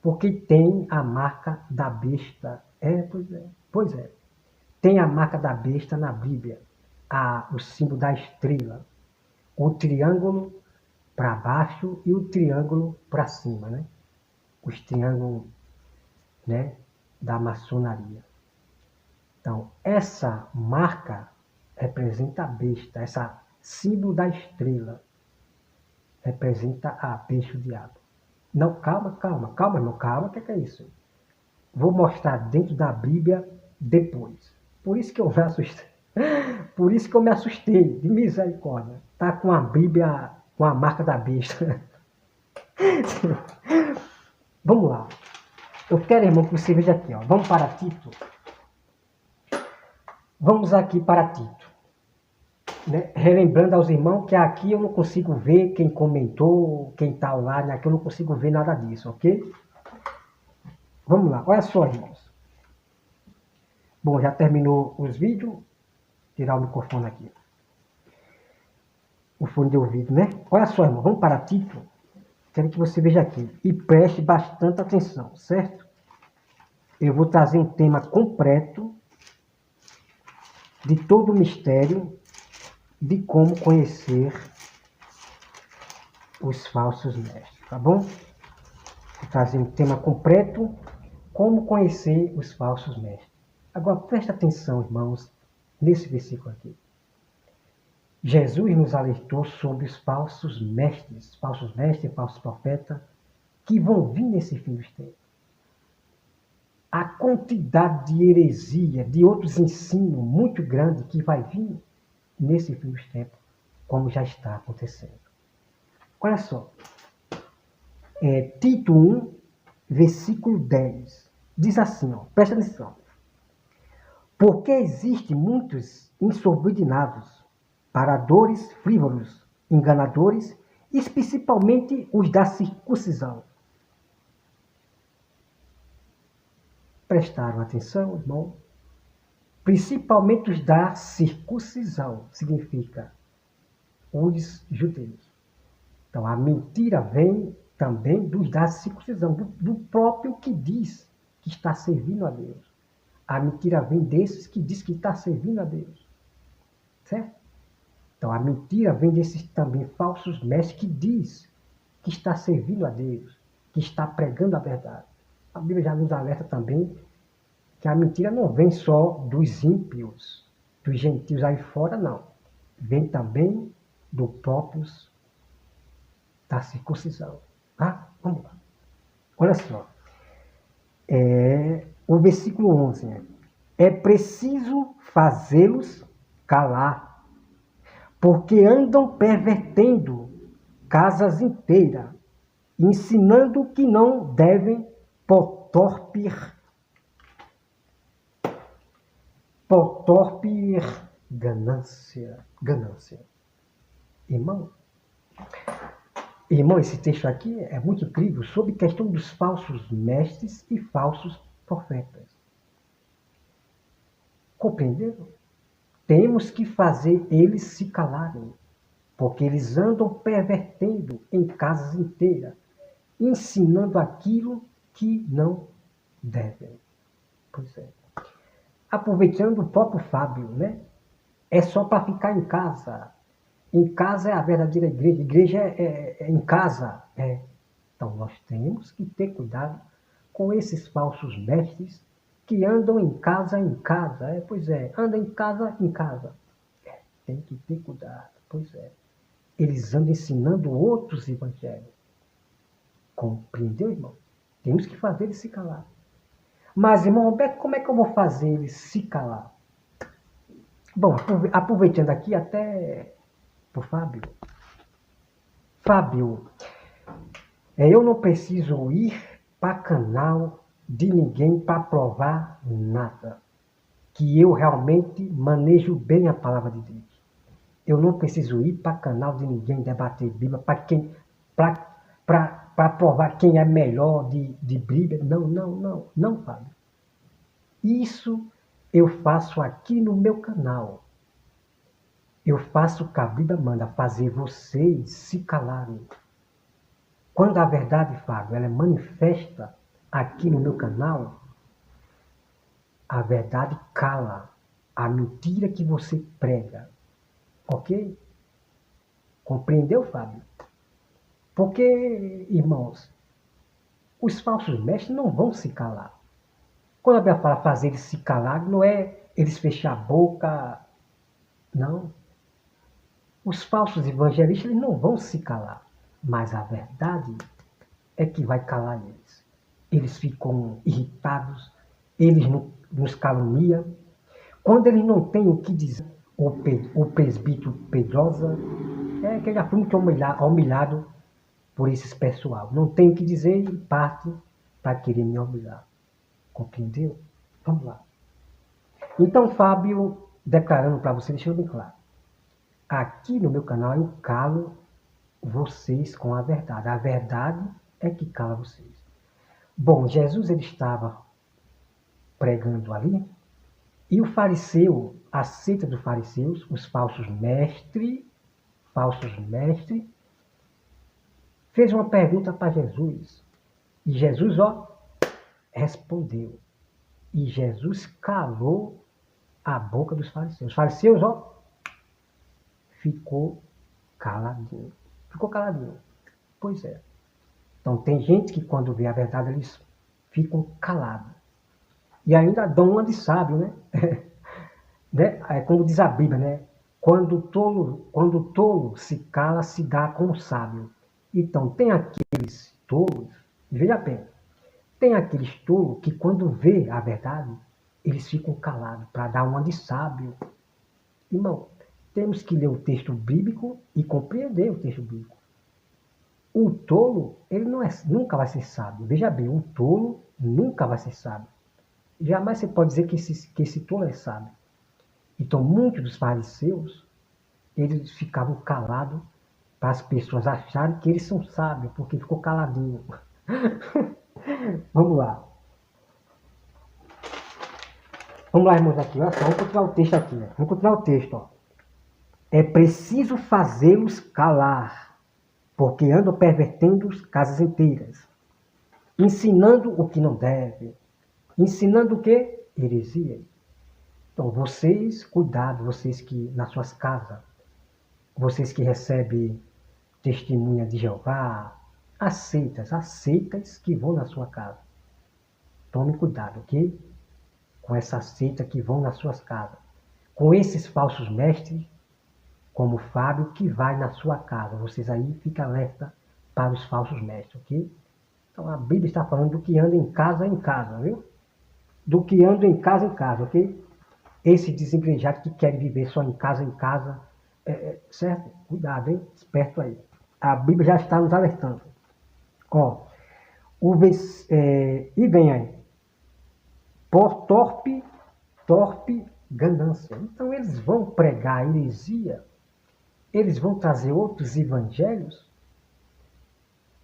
Porque tem a marca da besta. Pois é. Tem a marca da besta na Bíblia. O símbolo da estrela. O triângulo para baixo e o triângulo para cima, né? Os triângulos, né, da maçonaria. Então, essa marca representa a besta, essa símbolo da estrela representa a besta, o diabo. Não, calma, irmão, calma, o que é isso? Vou mostrar dentro da Bíblia depois. Por isso que eu me assustei. Por isso que eu me assustei, de misericórdia. Tá com a Bíblia, com a marca da besta. Vamos lá. Eu quero, irmão, que você veja aqui, ó. Vamos para Tito. Vamos aqui para Tito. Né? Relembrando aos irmãos que aqui eu não consigo ver quem comentou, quem está online, aqui eu não consigo ver nada disso, ok? Vamos lá, olha só, irmãos. Bom, já terminou os vídeos. Vou tirar o microfone aqui. O fone de ouvido, né? Olha só, irmão, vamos para Tito. Quero que você veja aqui e preste bastante atenção, certo? Eu vou trazer um tema completo de todo o mistério de como conhecer os falsos mestres, tá bom? Vou trazer um tema completo, como conhecer os falsos mestres. Agora, presta atenção, irmãos, nesse versículo aqui. Jesus nos alertou sobre os falsos mestres, falsos profetas, que vão vir nesse fim dos tempos. A quantidade de heresia, de outros ensinos muito grande que vai vir nesse fim dos tempos, como já está acontecendo. Olha só, Tito 1, versículo 10, diz assim, ó, presta atenção. Porque existem muitos insubordinados, paradores frívolos, enganadores, e principalmente os da circuncisão. Prestaram atenção, irmão? Principalmente os da circuncisão, significa os judeus. Então, a mentira vem também dos da circuncisão, do próprio que diz que está servindo a Deus. A mentira vem desses que diz que está servindo a Deus. Certo? Então, a mentira vem desses também falsos mestres que diz que está servindo a Deus, que está pregando a verdade. A Bíblia já nos alerta também que a mentira não vem só dos ímpios, dos gentios aí fora, não. Vem também do próprios da circuncisão. Ah, vamos lá. Olha só. O versículo 11. É preciso fazê-los calar, porque andam pervertendo casas inteiras, ensinando que não devem potorpir ganância. Irmão, esse texto aqui é muito incrível sobre a questão dos falsos mestres e falsos profetas. Compreenderam? Temos que fazer eles se calarem, porque eles andam pervertendo em casas inteiras, ensinando aquilo que não devem. Pois é. Aproveitando o próprio Fábio, né? É só para ficar em casa. Em casa é a verdadeira igreja. Igreja é em casa. Então nós temos que ter cuidado com esses falsos mestres que andam em casa. Anda em casa. Tem que ter cuidado. Pois é. Eles andam ensinando outros evangelhos. Compreendeu, irmão? Temos que fazer eles se calar. Mas, irmão Roberto, como é que eu vou fazer eles se calar? Bom, aproveitando aqui até por Fábio. Fábio, eu não preciso ir para canal de ninguém para provar nada. Que eu realmente manejo bem a palavra de Deus. Eu não preciso ir para canal de ninguém debater Bíblia para provar quem é melhor de Bíblia. Não, Fábio. Isso eu faço aqui no meu canal. Eu faço o que a Bíblia manda, fazer vocês se calarem. Quando a verdade, Fábio, ela é manifesta aqui no meu canal, a verdade cala a mentira que você prega. Ok? Compreendeu, Fábio? Porque, irmãos, os falsos mestres não vão se calar. Quando a Bíblia fala fazer eles se calar, não é eles fechar a boca, não. Os falsos evangelistas eles não vão se calar, mas a verdade é que vai calar eles. Eles ficam irritados, eles nos caluniam. Quando eles não têm o que dizer, o presbítero Pedrosa, que já foi muito humilhado por esses pessoal. Não tem o que dizer e parte para querer me humilhar. Compreendeu? Vamos lá. Então, Fábio, declarando para você, deixando bem claro. Aqui no meu canal eu calo vocês com a verdade. A verdade é que cala vocês. Bom, Jesus ele estava pregando ali e o fariseu, a seita dos fariseus, os falsos mestres, fez uma pergunta para Jesus. E Jesus, respondeu. E Jesus calou a boca dos fariseus. Os fariseus, ficou caladinho. Pois é. Então tem gente que quando vê a verdade eles ficam calados. E ainda dão uma de sábio, né? É como diz a Bíblia, né? Quando o tolo se cala, se dá como sábio. Então tem aqueles tolos, veja bem, tem aqueles tolos que quando vê a verdade, eles ficam calados para dar uma de sábio. Irmão, temos que ler o texto bíblico e compreender o texto bíblico. O tolo, ele nunca vai ser sábio. Veja bem, o tolo nunca vai ser sábio. Jamais você pode dizer que esse tolo é sábio. Então, muitos dos fariseus, eles ficavam calados para as pessoas acharem que eles são sábios, porque ficou caladinho. Vamos lá. Vamos lá, irmãos, aqui. Olha só, vamos continuar o texto aqui. Né? Vamos continuar o texto. Ó. É preciso fazê-los calar, porque andam pervertendo casas inteiras, ensinando o que não deve. Ensinando o quê? Heresia. Então, vocês, cuidado, vocês que nas suas casas, vocês que recebem testemunha de Jeová, aceitas que vão na sua casa. Tome cuidado, ok? Com essas seitas que vão nas suas casas. Com esses falsos mestres, como Fábio, que vai na sua casa. Vocês aí ficam alerta para os falsos mestres, ok? Então, a Bíblia está falando do que anda em casa, viu? Do que anda em casa, ok? Esse desengrejado que quer viver só em casa, certo? Cuidado, hein? Esperto aí. A Bíblia já está nos alertando. Ó, e vem aí. Por torpe ganância. Então eles vão pregar heresia, eles vão trazer outros evangelhos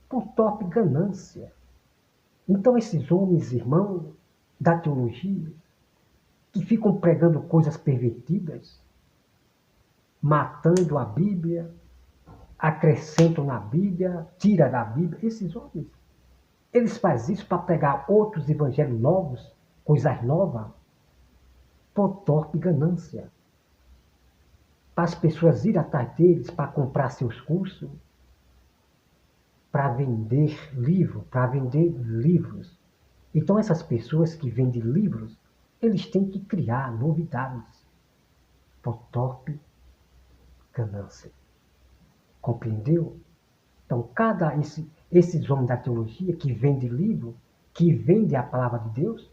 por torpe ganância. Então esses homens, irmãos, da teologia, que ficam pregando coisas pervertidas, matando a Bíblia, acrescentam na Bíblia, tira da Bíblia, esses homens, eles fazem isso para pregar outros evangelhos novos, coisas novas, por torpe ganância. Para as pessoas irem atrás deles, para comprar seus cursos, para vender livros. Então essas pessoas que vendem livros, eles têm que criar novidades por torpe ganância. Compreendeu? Então, esses homens da teologia que vendem livro, que vendem a palavra de Deus,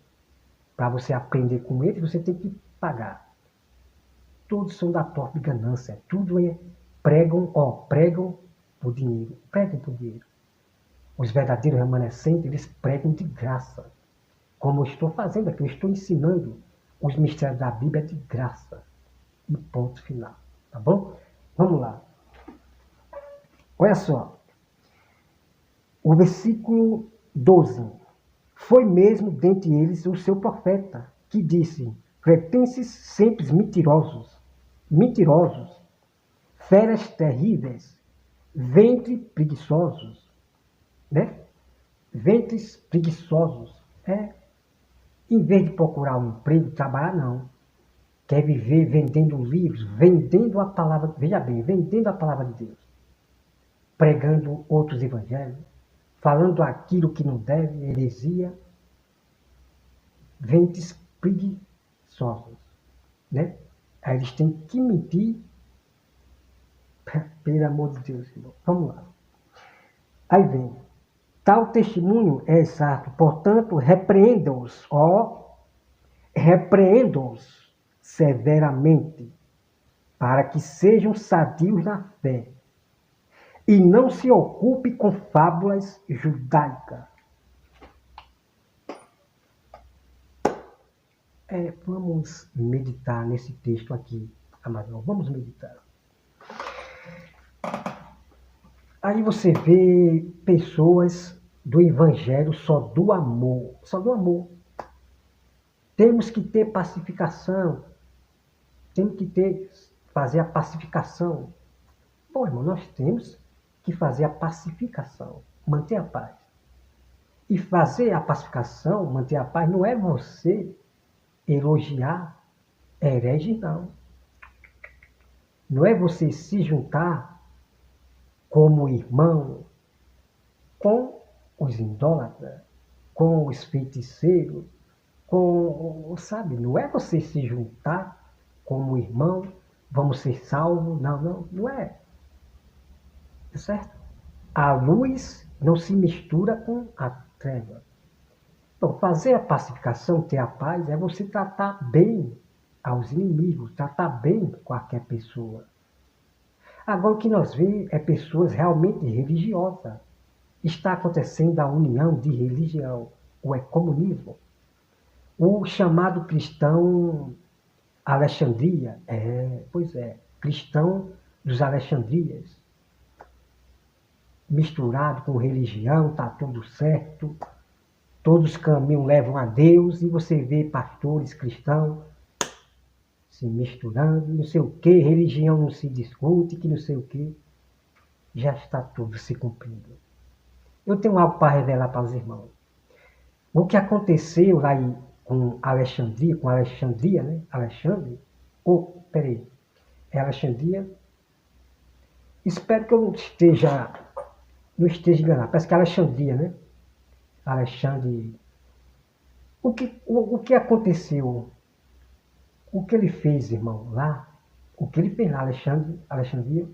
para você aprender com eles, você tem que pagar. Todos são da torpe ganância. Tudo pregam por dinheiro. Pregam por dinheiro. Os verdadeiros remanescentes, eles pregam de graça. Como eu estou fazendo aqui, eu estou ensinando os mistérios da Bíblia de graça. E ponto final. Tá bom? Vamos lá. Olha só. O versículo 12. Foi mesmo dentre eles o seu profeta, que disse: cretenses sempre mentirosos, feras terríveis, ventres preguiçosos, né? Ventres preguiçosos. Em vez de procurar um emprego, trabalhar, não. Quer viver vendendo livros, vendendo a palavra, veja bem, vendendo a palavra de Deus, pregando outros evangelhos, falando aquilo que não deve, heresia, ventres preguiçosos, né? Aí eles têm que mentir, pelo amor de Deus, irmão. Vamos lá. Aí vem, tal testemunho é exato, portanto, repreenda-os severamente, para que sejam sadios na fé, e não se ocupe com fábulas judaicas. Vamos meditar nesse texto aqui, Amadão. Vamos meditar. Aí você vê pessoas do evangelho só do amor. Só do amor. Temos que ter pacificação. Temos que fazer a pacificação. Bom, irmão, nós temos que fazer a pacificação, manter a paz. E fazer a pacificação, manter a paz, não é você elogiar herege, não. Não é você se juntar como irmão com os idólatras, com os feiticeiros, sabe? Não é você se juntar como irmão, vamos ser salvos, não é. Certo? A luz não se mistura com a treva. Então, fazer a pacificação, ter a paz, é você tratar bem aos inimigos, tratar bem qualquer pessoa. Agora, o que nós vemos é pessoas realmente religiosas. Está acontecendo a união de religião, o ecumenismo. O chamado cristão Alexandria, cristão dos Alexandrias, misturado com religião, está tudo certo, todos os caminhos levam a Deus, e você vê pastores cristãos se misturando, não sei o que, religião não se discute, que não sei o que. Já está tudo se cumprindo. Eu tenho algo para revelar para os irmãos. O que aconteceu lá com Alexandria, né? Alexandre, peraí, é Alexandria? Espero que eu não esteja enganado. Parece que é Alexandria, né? Alexandre. O que aconteceu? O que ele fez, irmão, lá? O que ele fez lá, Alexandria,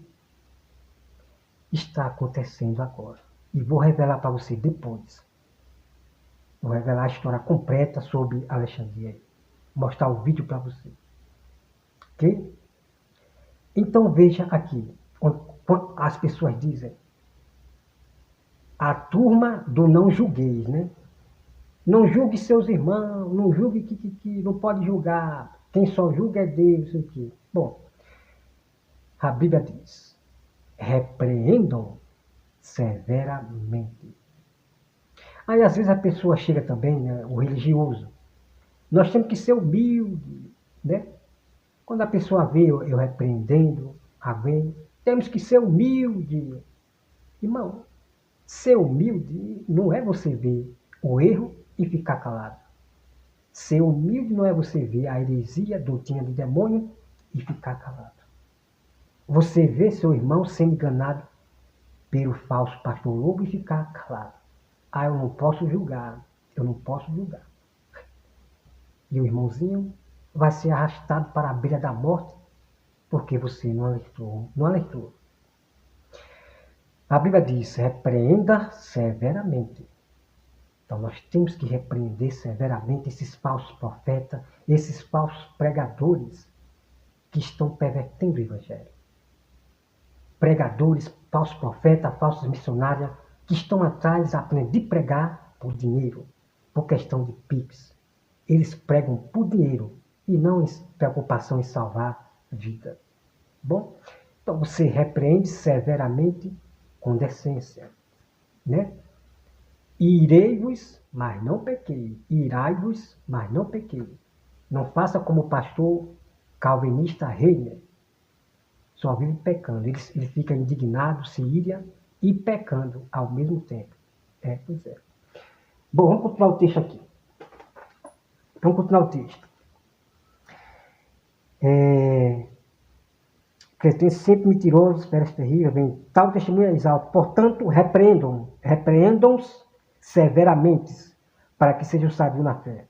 está acontecendo agora. E vou revelar para você depois. Vou revelar a história completa sobre Alexandria. Mostrar o vídeo para você. Ok? Então veja aqui. Quando as pessoas dizem a turma do não julgueis, né? Não julgue seus irmãos, não julgue que não pode julgar. Quem só julga é Deus, isso aqui. Bom, a Bíblia diz, repreendam severamente. Aí às vezes a pessoa chega também, né, o religioso. Nós temos que ser humildes, né? Quando a pessoa vê eu repreendendo alguém, temos que ser humildes. Irmão, ser humilde não é você ver o erro e ficar calado. Ser humilde não é você ver a heresia, a doutrina do demônio e ficar calado. Você vê seu irmão sendo enganado pelo falso pastor lobo e ficar calado. Ah, eu não posso julgar. Eu não posso julgar. E o irmãozinho vai ser arrastado para a beira da morte porque você não alertou. Não alertou. A Bíblia diz, repreenda severamente. Então nós temos que repreender severamente esses falsos profetas, esses falsos pregadores que estão pervertendo o Evangelho. Pregadores, falsos profetas, falsos missionários, que estão atrás apenas de pregar por dinheiro, por questão de pix. Eles pregam por dinheiro e não em preocupação em salvar vida. Bom, então você repreende severamente com decência, né? Irei-vos, mas não pequei. Irai-vos, mas não pequei. Não faça como o pastor calvinista Reiner. Só vive pecando. Ele fica indignado, se ira e pecando ao mesmo tempo. Pois é. Bom, vamos continuar o texto aqui. Vamos continuar o texto. Cretões sempre mentirosos, feras terríveis, vem tal testemunho exalto. Portanto, repreendam-os severamente, para que sejam sabios na fé.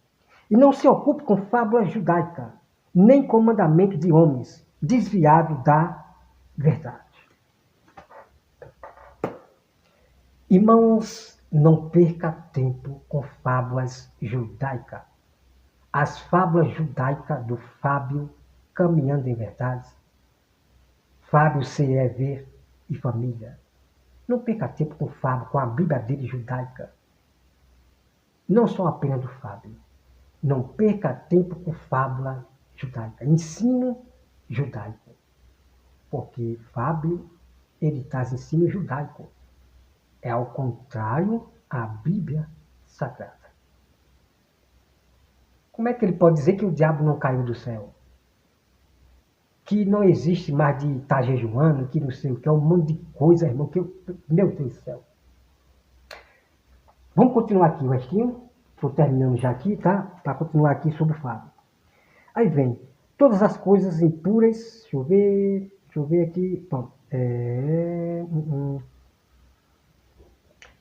E não se ocupe com fábula judaica, nem com mandamento de homens, desviado da verdade. Irmãos, não perca tempo com fábulas judaicas. As fábulas judaicas do Fábio Caminhando em Verdades, Fábio CEV e Família. Não perca tempo com Fábio, com a Bíblia dele judaica. Não só apenas do Fábio. Não perca tempo com fábula judaica. Ensino judaico. Porque Fábio, ele traz ensino judaico. É ao contrário à Bíblia Sagrada. Como é que ele pode dizer que o diabo não caiu do céu? Que não existe mais de estar jejuando, que não sei o que, é um monte de coisa, irmão, meu Deus do céu. Vamos continuar aqui o restinho. Estou terminando já aqui, tá? Para continuar aqui sobre o Fábio. Aí vem, todas as coisas impuras, deixa eu ver aqui, bom,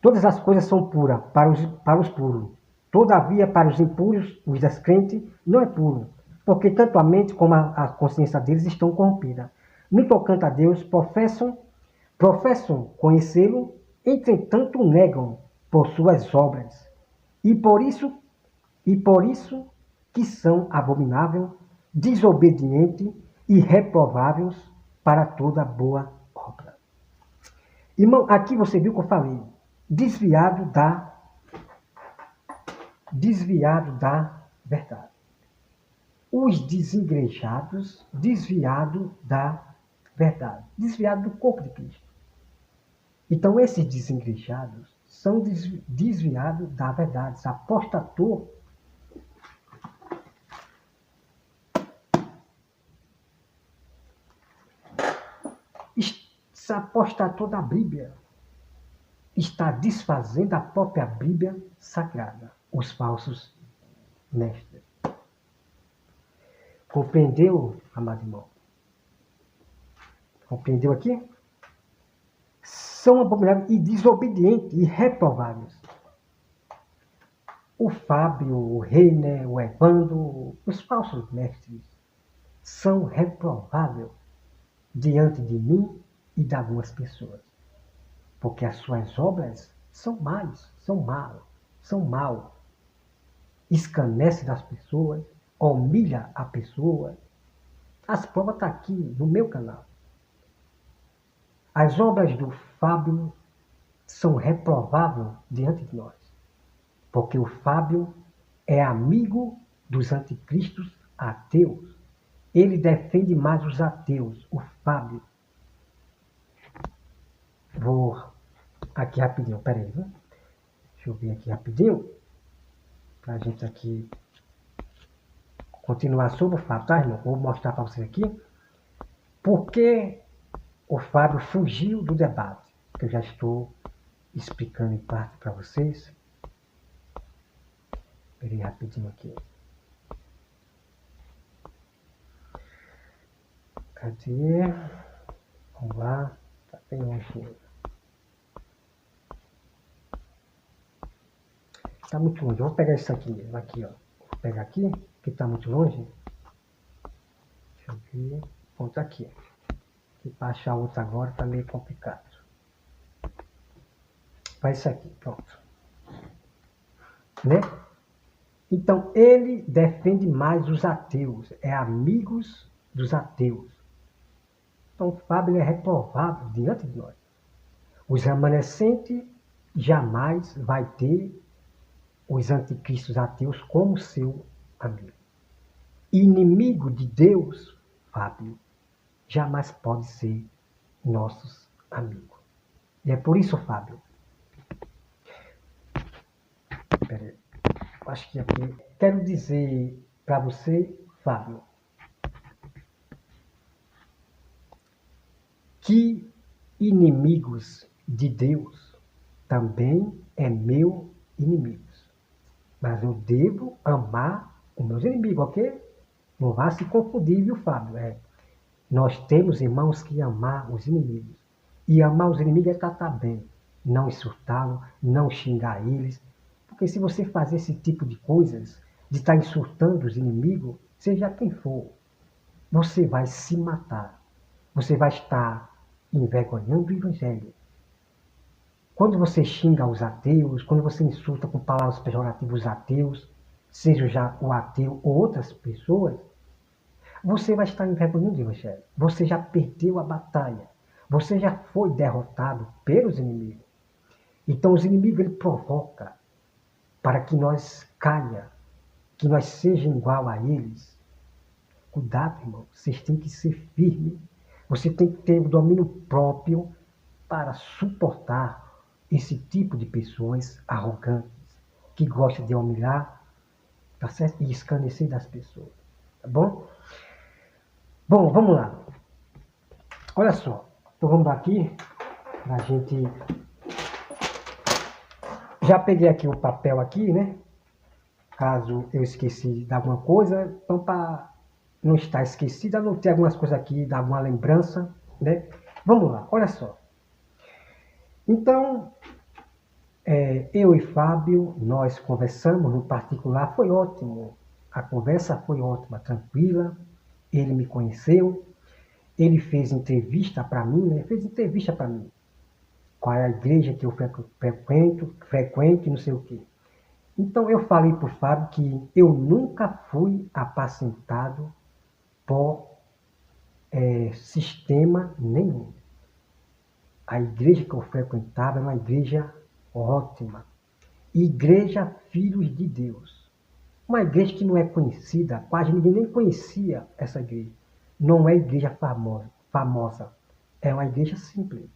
todas as coisas são puras para os puros. Todavia, para os impuros, os descrentes, não é puro, porque tanto a mente como a consciência deles estão corrompidas. No tocante a Deus, professam conhecê-lo, entretanto o negam por suas obras. E por isso que são abomináveis, desobedientes e reprováveis para toda boa obra. Irmão, aqui você viu que eu falei, desviado da verdade. Os desigrejados, desviado da verdade, desviado do corpo de Cristo. Então, esses desigrejados são desviados da verdade, apostatou se apostatou da Bíblia. Está desfazendo a própria Bíblia sagrada, os falsos mestres. Compreendeu, amado irmão? Compreendeu aqui? São abomináveis e desobedientes e reprováveis. O Fábio, o Reiner, o Evandro, os falsos mestres são reprováveis diante de mim e de algumas pessoas. Porque as suas obras são más, são mal. Escarnece das pessoas, humilha a pessoa. As provas estão aqui no meu canal. As obras do Fábio são reprováveis diante de nós. Porque o Fábio é amigo dos anticristos ateus. Ele defende mais os ateus, o Fábio. Vou aqui rapidinho, peraí, viu? Deixa eu ver aqui rapidinho. Pra gente aqui continuar sobre o Fábio, tá, irmão? Vou mostrar para vocês aqui. Por que o Fábio fugiu do debate? Que eu já estou explicando em parte para vocês. Peraí rapidinho aqui. Cadê? Vamos lá. Tá bem longe. Tá muito longe. Eu vou pegar isso aqui mesmo. Aqui, ó. Vou pegar aqui, que tá muito longe. Deixa eu ver. Ponto aqui. E para achar outro agora tá meio complicado. Vai isso aqui, pronto. Né? Então, ele defende mais os ateus. É amigos dos ateus. Então, o Fábio é reprovável diante de nós. Os remanescentes jamais vai ter os anticristos ateus como seu amigo. Inimigo de Deus, Fábio, jamais pode ser nossos amigos. E é por isso, Fábio. Peraí. Acho que aqui. Quero dizer para você, Fábio, que inimigos de Deus também é meu inimigo. Mas eu devo amar os meus inimigos, ok? Não vá se confundir, viu, Fábio? Nós temos, irmãos, que amar os inimigos. E amar os inimigos é tratar bem. Não insultá-los, não xingar eles. Porque se você fazer esse tipo de coisas, de estar insultando os inimigos, seja quem for, você vai se matar. Você vai estar envergonhando o Evangelho. Quando você xinga os ateus, quando você insulta com palavras pejorativas os ateus, seja já o ateu ou outras pessoas, você vai estar envergonhando o Evangelho. Você já perdeu a batalha. Você já foi derrotado pelos inimigos. Então os inimigos ele provoca para que nós caia, que nós sejamos igual a eles. Cuidado, irmão. Vocês têm que ser firmes. Você tem que ter o domínio próprio para suportar esse tipo de pessoas arrogantes, que gostam de humilhar, tá certo? E escarnecer das pessoas, tá bom? Bom, vamos lá. Olha só, então vamos aqui, a gente... Já peguei aqui o papel aqui, né? Caso eu esqueci de alguma coisa, então para não estar esquecido, anotei algumas coisas aqui, dar alguma lembrança, né? Vamos lá, olha só. Então, eu e Fábio, nós conversamos no particular, foi ótimo. A conversa foi ótima, tranquila. Ele me conheceu, ele fez entrevista para mim, né? Fez entrevista para mim. Qual é a igreja que eu frequento, não sei o quê. Então eu falei para o Fábio que eu nunca fui apacentado por sistema nenhum. A igreja que eu frequentava era uma igreja ótima. Igreja Filhos de Deus. Uma igreja que não é conhecida, quase ninguém nem conhecia essa igreja. Não é igreja famosa. É uma igreja simples.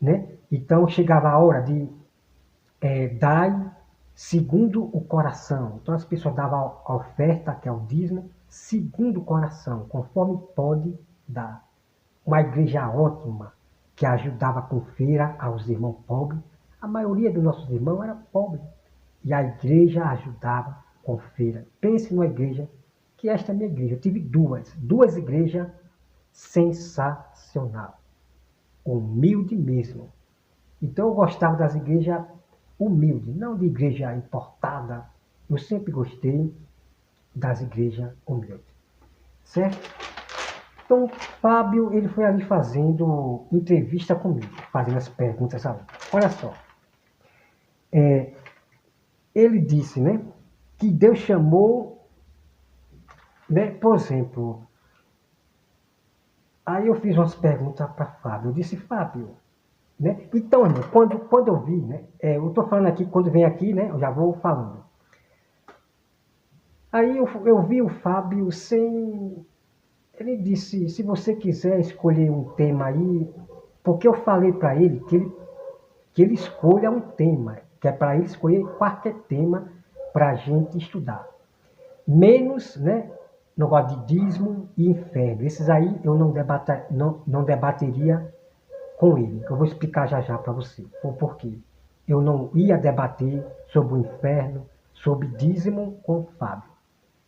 Né? Então chegava a hora de dar segundo o coração. Então as pessoas davam a oferta, que é o dízimo, segundo o coração, conforme pode dar. Uma igreja ótima, que ajudava com feira aos irmãos pobres. A maioria dos nossos irmãos era pobre. E a igreja ajudava com feira. Pense numa igreja, que esta é a minha igreja. Eu tive duas igrejas sensacional. Humilde mesmo. Então eu gostava das igrejas humildes, não de igreja importada. Eu sempre gostei das igrejas humildes. Certo? Então, o Fábio, ele foi ali fazendo entrevista comigo, fazendo as perguntas ali. Olha só. Ele disse, né, que Deus chamou, né, por exemplo, aí eu fiz umas perguntas para Fábio. Eu disse, Fábio, né, então, irmão, quando eu vi, né, eu estou falando aqui, quando vem aqui, né, eu já vou falando. Aí eu vi o Fábio sem... Ele disse, se você quiser escolher um tema aí, porque eu falei para ele que ele escolha um tema, que é para ele escolher qualquer tema para a gente estudar. Menos, né, negócio de dízimo e inferno. Esses aí eu não debateria com ele. Eu vou explicar já para você o porquê. Eu não ia debater sobre o inferno, sobre dízimo com o Fábio.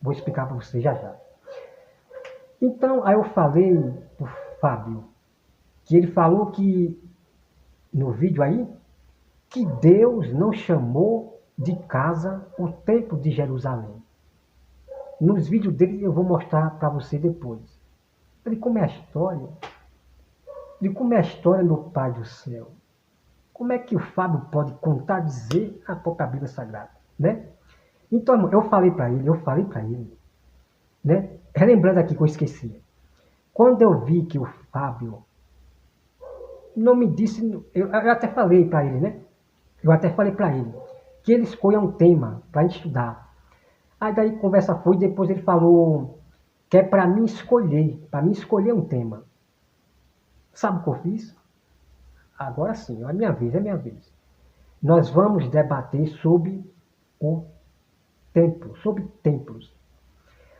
Vou explicar para você já. Então, aí eu falei para o Fábio, que ele falou que, no vídeo aí, que Deus não chamou de casa o templo de Jerusalém. Nos vídeos dele eu vou mostrar para você depois. Ele como é a história? Ele como é a história, meu Pai do céu? Como é que o Fábio pode contar, dizer a própria Bíblia Sagrada, né? Então, irmão, eu falei para ele, né? Relembrando aqui que eu esqueci. Quando eu vi que o Fábio não me disse, eu até falei para ele, né? Eu até falei para ele que ele escolha um tema para estudar. Aí daí conversa foi, depois ele falou que é para mim escolher um tema. Sabe o que eu fiz? Agora sim, é minha vez. Nós vamos debater sobre o templo, sobre templos.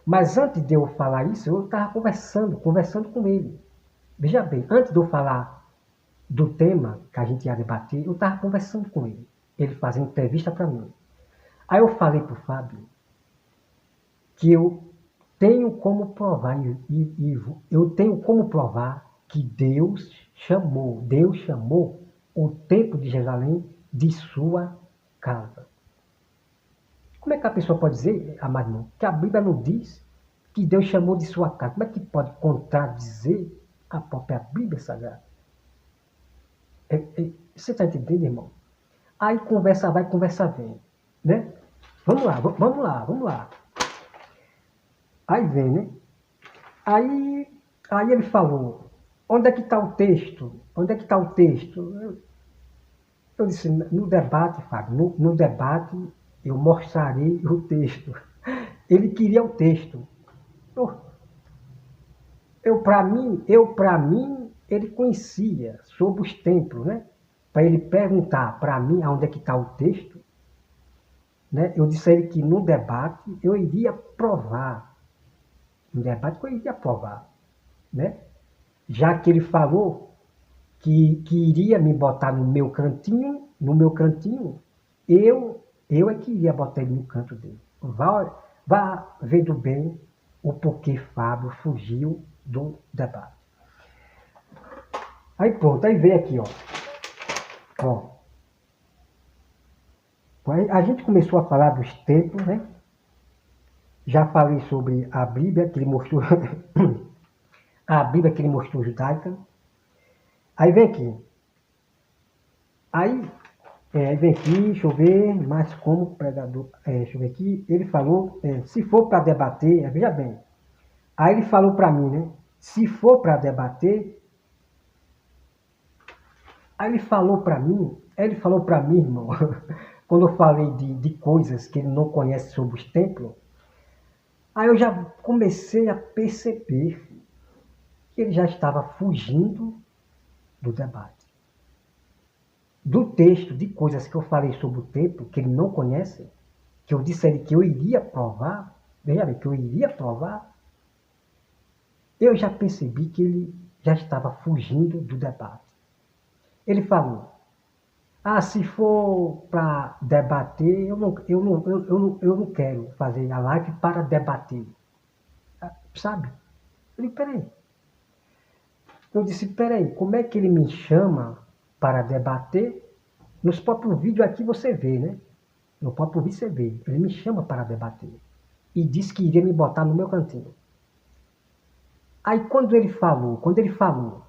Mas antes de eu falar isso, eu estava conversando com ele. Veja bem, antes de eu falar do tema que a gente ia debater, eu estava conversando com ele. Ele fazendo entrevista para mim. Aí eu falei para o Fábio que eu tenho como provar, Ivo, eu tenho como provar que Deus chamou o templo de Jerusalém de sua casa. Como é que a pessoa pode dizer, amado irmão, que a Bíblia não diz que Deus chamou de sua casa? Como é que pode contradizer a própria Bíblia Sagrada? Você está entendendo, irmão? Aí conversa vai, conversa vem, né? Vamos lá. Aí vem, né? Aí ele falou, onde é que está o texto? Eu disse, no debate, Fábio, no debate eu mostrarei o texto. Ele queria o texto. Para mim, ele conhecia sobre os templos, né? Para ele perguntar para mim aonde é que está o texto, né? Eu disse a ele que no debate eu iria provar. Né? Já que ele falou que iria me botar no meu cantinho, eu é que iria botar ele no canto dele. Vá vendo bem o porquê Fábio fugiu do debate. Aí pronto, aí veio aqui, ó. Aí a gente começou a falar dos templos, né? Já falei sobre a Bíblia que ele mostrou, a Bíblia que ele mostrou judaica. Aí vem aqui. Aí vem aqui, deixa eu ver, mas como pregador, deixa eu ver aqui, ele falou, se for para debater, veja bem, aí ele falou para mim, né, se for para debater, aí ele falou para mim, irmão, quando eu falei de coisas que ele não conhece sobre os templos, aí eu já comecei a perceber que ele já estava fugindo do debate. Do texto, de coisas que eu falei sobre o templo, que ele não conhece, que eu disse a ele que eu iria provar, veja bem, que eu iria provar, eu já percebi que ele já estava fugindo do debate. Ele falou, se for para debater, eu não quero fazer a live para debater. Sabe? Eu disse, peraí. Eu disse, peraí, como é que ele me chama para debater? Nos próprios vídeos aqui você vê, né? No próprio vídeo você vê. Ele me chama para debater. E disse que iria me botar no meu cantinho. Aí quando ele falou,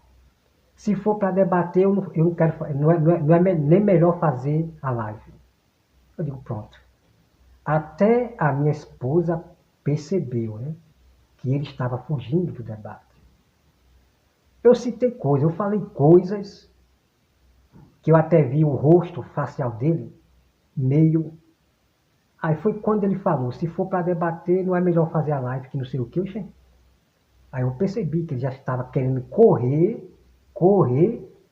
se for para debater, eu não quero, não é nem melhor fazer a live. Eu digo, pronto. Até a minha esposa percebeu, né, que ele estava fugindo do debate. Eu citei coisas, eu falei coisas que eu até vi o rosto facial dele meio. Aí foi quando ele falou, se for para debater, não é melhor fazer a live que não sei o que, gente. Aí eu percebi que ele já estava querendo correr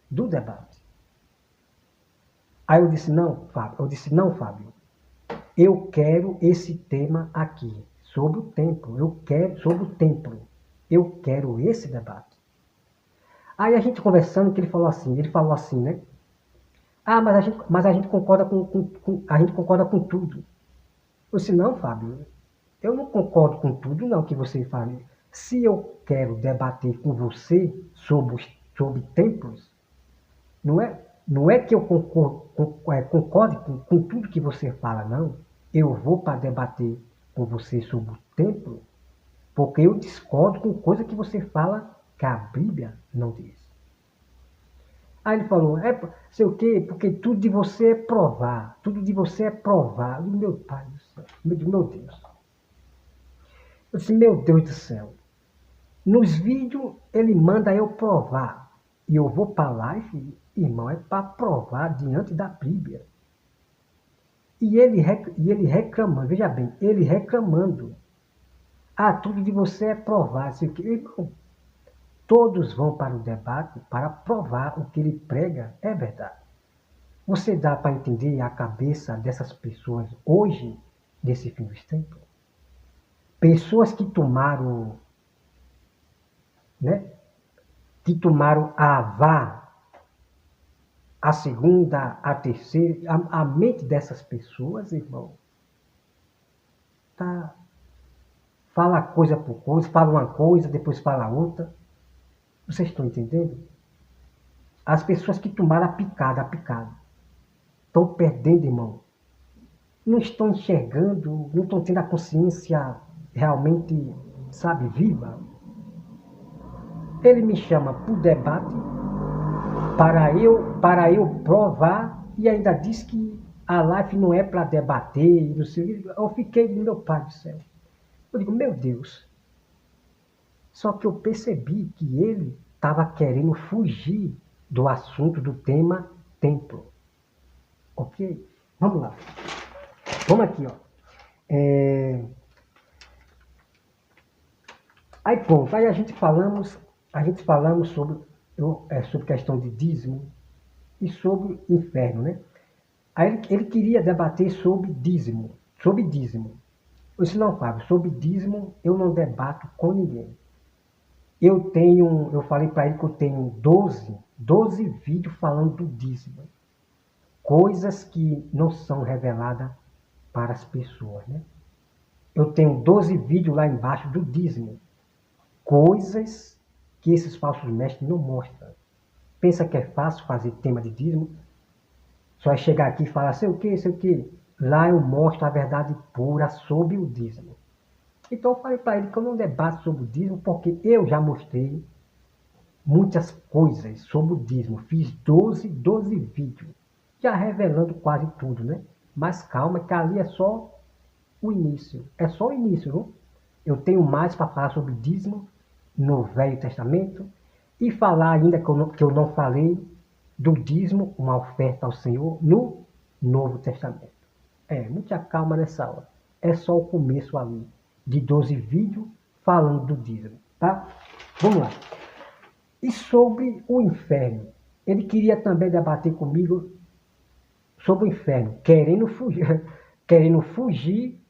do debate. Aí eu disse, não, Fábio, eu quero esse tema aqui, sobre o templo, sobre o templo. Eu quero esse debate. Aí a gente conversando, que ele falou assim, né? Mas a gente concorda a gente concorda com tudo. Eu disse, não, Fábio, eu não concordo com tudo, não, que você fala. Se eu quero debater com você sobre templos, não é que eu concorde com tudo que você fala, não. Eu vou para debater com você sobre o templo, porque eu discordo com coisa que você fala que a Bíblia não diz. Aí ele falou, sei o quê, porque tudo de você é provar, tudo de você é provar. Eu disse, meu pai do céu, meu Deus. Eu disse, meu Deus do céu. Nos vídeos ele manda eu provar. E eu vou para a live, irmão, é para provar diante da Bíblia. E ele reclamando, veja bem, ele reclamando. Tudo de você é provar. Assim, irmão, todos vão para o debate para provar o que ele prega é verdade. Você dá para entender a cabeça dessas pessoas hoje, desse fim dos tempos? Pessoas que tomaram, né? Que tomaram a vá, a segunda, a terceira, a mente dessas pessoas, irmão, tá, fala coisa por coisa, fala uma coisa, depois fala outra. Vocês estão entendendo? As pessoas que tomaram a picada, estão perdendo, irmão. Não estão enxergando, não estão tendo a consciência realmente, sabe, viva. Ele me chama para o debate para eu provar e ainda diz que a live não é para debater, não sei. Eu fiquei, meu pai do céu. Eu digo, meu Deus. Só que eu percebi que ele estava querendo fugir do assunto, do tema templo. Ok? Vamos lá. Vamos aqui, ó. Aí pronto, aí a gente falamos sobre questão de dízimo e sobre inferno, né? Aí ele queria debater sobre dízimo. Eu disse, não, Fábio, sobre dízimo eu não debato com ninguém. Eu falei para ele que eu tenho 12 vídeos falando do dízimo. Coisas que não são reveladas para as pessoas, né? Eu tenho 12 vídeos lá embaixo do dízimo. Coisas que esses falsos mestres não mostram. Pensa que é fácil fazer tema de dízimo? Só é chegar aqui e falar, sei o que. Lá eu mostro a verdade pura sobre o dízimo. Então eu falei para ele que eu não debato sobre o dízimo, porque eu já mostrei muitas coisas sobre o dízimo. Fiz 12 vídeos, já revelando quase tudo, né? Mas calma, que ali é só o início. É só o início, viu? Eu tenho mais para falar sobre dízimo no Velho Testamento e falar ainda que eu não falei do dízimo, uma oferta ao Senhor, no Novo Testamento. Muita calma nessa hora. É só o começo ali, de 12 vídeos falando do dízimo, tá? Vamos lá. E sobre o inferno. Ele queria também debater comigo sobre o inferno, querendo fugir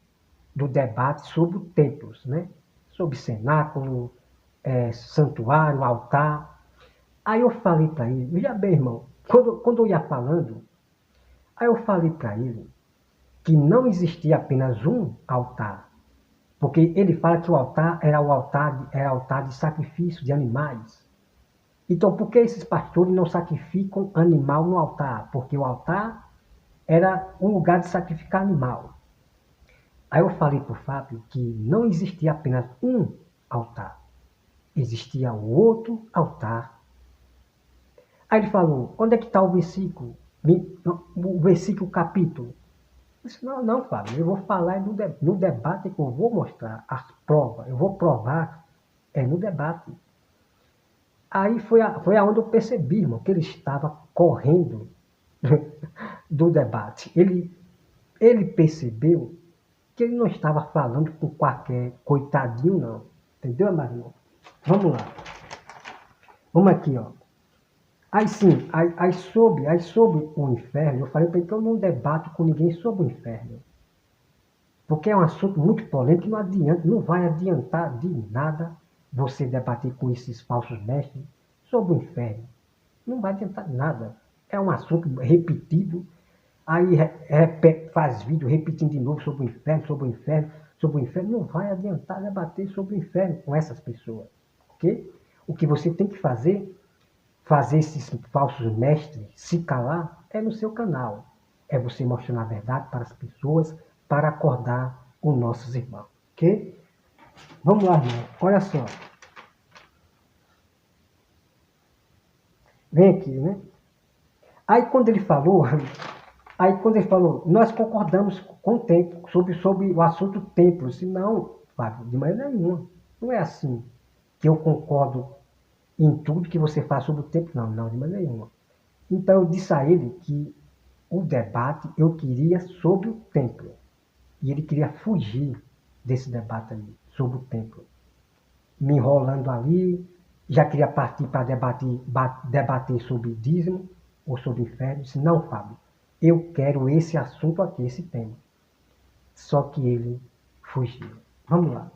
do debate sobre templos, né? Sobre cenáculo, santuário, altar. Aí eu falei para ele, veja bem, irmão, Quando eu ia falando, aí eu falei para ele que não existia apenas um altar, porque ele fala que o altar era altar de sacrifício de animais. Então, por que esses pastores não sacrificam animal no altar? Porque o altar era um lugar de sacrificar animal. Aí eu falei para o Fábio que não existia apenas um altar, existia outro altar. Aí ele falou, onde é que está o versículo? O versículo, o capítulo. Eu disse, não, Fábio, eu vou falar no debate que eu vou mostrar as provas, eu vou provar no debate. Aí foi aonde eu percebi, irmão, que ele estava correndo do debate. Ele percebeu que ele não estava falando com qualquer coitadinho, não. Entendeu, Marinho? Vamos lá. Vamos aqui, ó. Aí sim, aí sobre o inferno, eu falei para ele que eu não debato com ninguém sobre o inferno. Porque é um assunto muito polêmico, não vai adiantar de nada você debater com esses falsos mestres sobre o inferno. Não vai adiantar nada. É um assunto repetido, aí faz vídeo repetindo de novo sobre o inferno, sobre o inferno, sobre o inferno. Não vai adiantar debater sobre o inferno com essas pessoas. Ok? O que você tem que fazer esses falsos mestres se calar é no seu canal. É você mostrando a verdade para as pessoas, para acordar os nossos irmãos. Ok? Vamos lá, irmão. Olha só. Vem aqui, né? Aí quando ele falou, nós concordamos com o tempo, sobre o assunto templo. Eu disse, não, Fábio, de maneira nenhuma. Não é assim que eu concordo em tudo que você faz sobre o templo. Não, de maneira nenhuma. Então eu disse a ele que o debate eu queria sobre o templo. E ele queria fugir desse debate ali, sobre o templo. Me enrolando ali, já queria partir para debater sobre dízimo ou sobre inferno. Eu disse, não, Fábio, eu quero esse assunto aqui, esse tema. Só que ele fugiu. Vamos lá.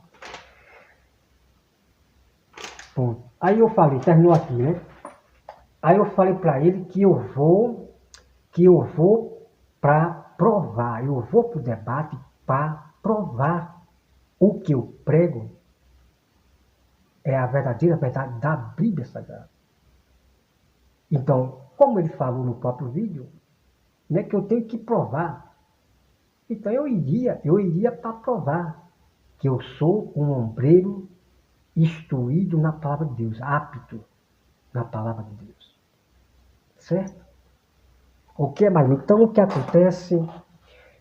Bom, aí eu falei, terminou aqui, né? Aí eu falei para ele que eu vou para provar, eu vou para o debate para provar o que eu prego é a verdadeira verdade da Bíblia Sagrada. Então, como ele falou no próprio vídeo, né, que eu tenho que provar. Então eu iria para provar que eu sou um ombreiro instruído na palavra de Deus, apto na palavra de Deus. Certo? O que é mais? Então o que acontece?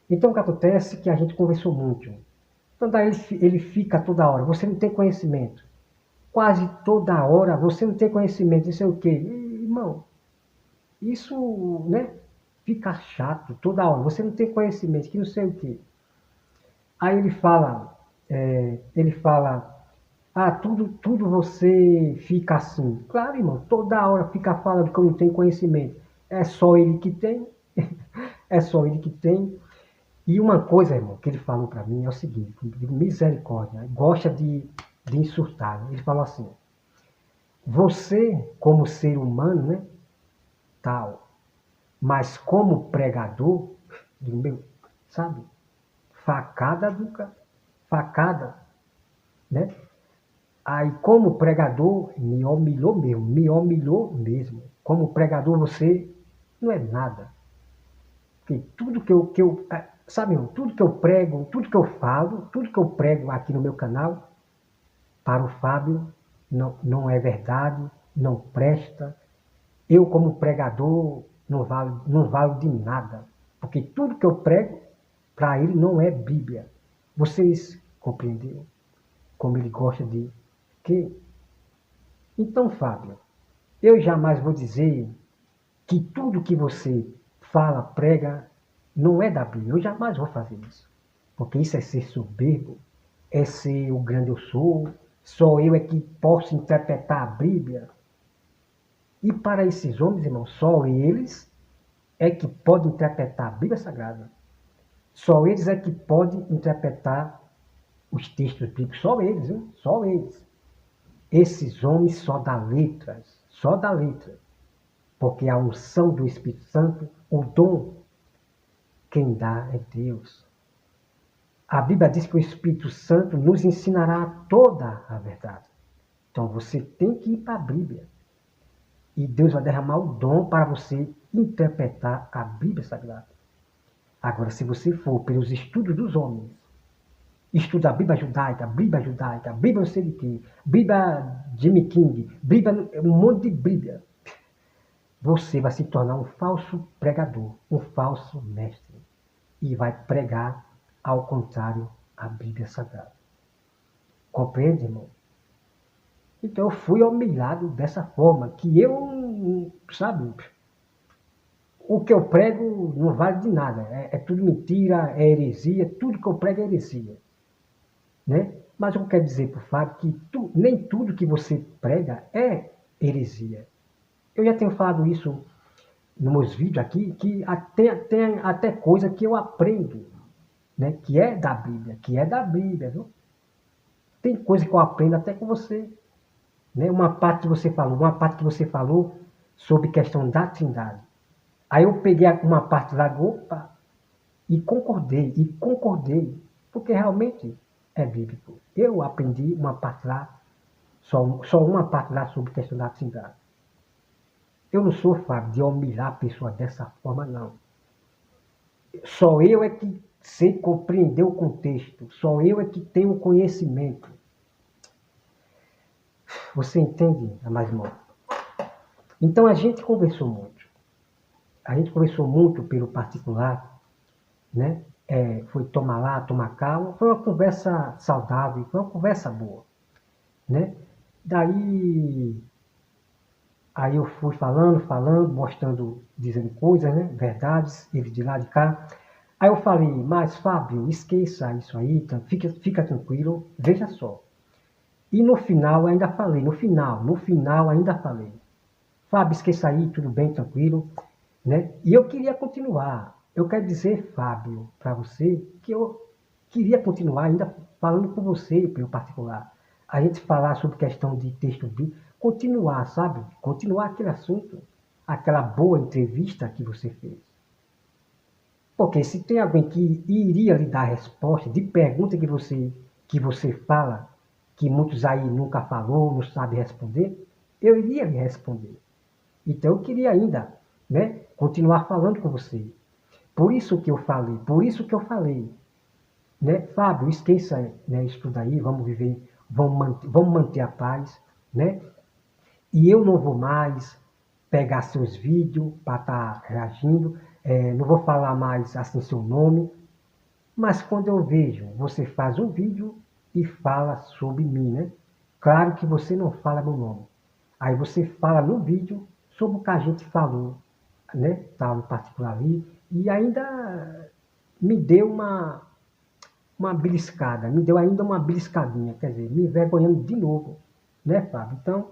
Então o que acontece é que a gente conversou muito. Então daí ele fica toda hora, você não tem conhecimento. Quase toda hora, você não tem conhecimento, isso é o quê? Irmão, isso, né, fica chato toda hora, você não tem conhecimento, que não sei o quê. Aí ele fala, tudo você fica assim. Claro, irmão, toda hora fica falando que eu não tenho conhecimento. É só ele que tem, é só ele que tem. E uma coisa, irmão, que ele falou para mim é o seguinte, misericórdia, gosta de insultar. Né? Ele falou assim, você como ser humano, né, tal, mas como pregador, do meu, sabe, facada, né? Aí como pregador, me humilhou mesmo. Como pregador você não é nada. Porque tudo que eu sabe, tudo que eu prego, tudo que eu falo, tudo que eu prego aqui no meu canal, para o Fábio, não é verdade, não presta. Eu, como pregador, não valo de nada. Porque tudo que eu prego, para ele, não é Bíblia. Vocês compreenderam como ele gosta de que? Então, Fábio, eu jamais vou dizer que tudo que você fala, prega, não é da Bíblia. Eu jamais vou fazer isso. Porque isso é ser soberbo, é ser o grande eu só eu é que posso interpretar a Bíblia. E para esses homens, irmãos, só eles é que podem interpretar a Bíblia Sagrada. Só eles é que podem interpretar os textos bíblicos. Só eles, viu? Só eles. Esses homens só dá letras. porque a unção do Espírito Santo, o dom, quem dá é Deus. A Bíblia diz que o Espírito Santo nos ensinará toda a verdade. Então você tem que ir para a Bíblia. E Deus vai derramar o dom para você interpretar a Bíblia Sagrada. Agora, se você for pelos estudos dos homens, estuda a Bíblia judaica, Bíblia não sei de quê, Bíblia Jimmy King, Bíblia, um monte de Bíblia, você vai se tornar um falso pregador, um falso mestre. E vai pregar ao contrário a Bíblia Sagrada. Compreende, irmão? Então eu fui humilhado dessa forma, que eu, sabe, o que eu prego não vale de nada. É tudo mentira, é heresia, tudo que eu prego é heresia. Né? Mas eu quero dizer para o Fábio que nem tudo que você prega é heresia. Eu já tenho falado isso nos meus vídeos aqui, que tem até coisa que eu aprendo, né? Que é da Bíblia, viu? Tem coisa que eu aprendo até com você. Né? Uma parte que você falou sobre questão da Trindade. Aí eu peguei uma parte lá, opa, e concordei, porque realmente é bíblico. Eu aprendi uma parte lá, só uma parte lá sobre questão da Trindade. Eu não sou, Fábio, de humilhar a pessoa dessa forma, não. Só eu é que sei compreender o contexto, só eu é que tenho conhecimento. Você entende, mais irmão? Então a gente conversou muito. A gente conversou muito pelo particular, né? Foi tomar lá, tomar cá. Foi uma conversa saudável, foi uma conversa boa, né? Daí, aí eu fui falando, mostrando, dizendo coisas, né? Verdades, ele de lá de cá. Aí eu falei, mas Fábio, esqueça isso aí, fica tranquilo, veja só. E no final ainda falei, no final ainda falei. Fábio, esqueça aí, tudo bem, tranquilo. Né? E eu queria continuar. Eu quero dizer, Fábio, para você, que eu queria continuar ainda falando com você, pelo particular. A gente falar sobre questão de texto bíblico, continuar, sabe? Continuar aquele assunto, aquela boa entrevista que você fez. Porque se tem alguém que iria lhe dar resposta de pergunta que você fala, que muitos aí nunca falou, não sabe responder, eu iria lhe responder. Então eu queria ainda, né, continuar falando com você. Por isso que eu falei, né, Fábio, esqueça, né, isso tudo aí, vamos viver, vamos manter a paz, né? E eu não vou mais pegar seus vídeos para estar reagindo, não vou falar mais assim seu nome, mas quando eu vejo, você faz um vídeo e fala sobre mim, né? Claro que você não fala meu nome. Aí você fala no vídeo sobre o que a gente falou, né? Tá no particular ali, e ainda me deu uma beliscada, me deu ainda uma beliscadinha, quer dizer, me envergonhando de novo, né, Fábio? Então,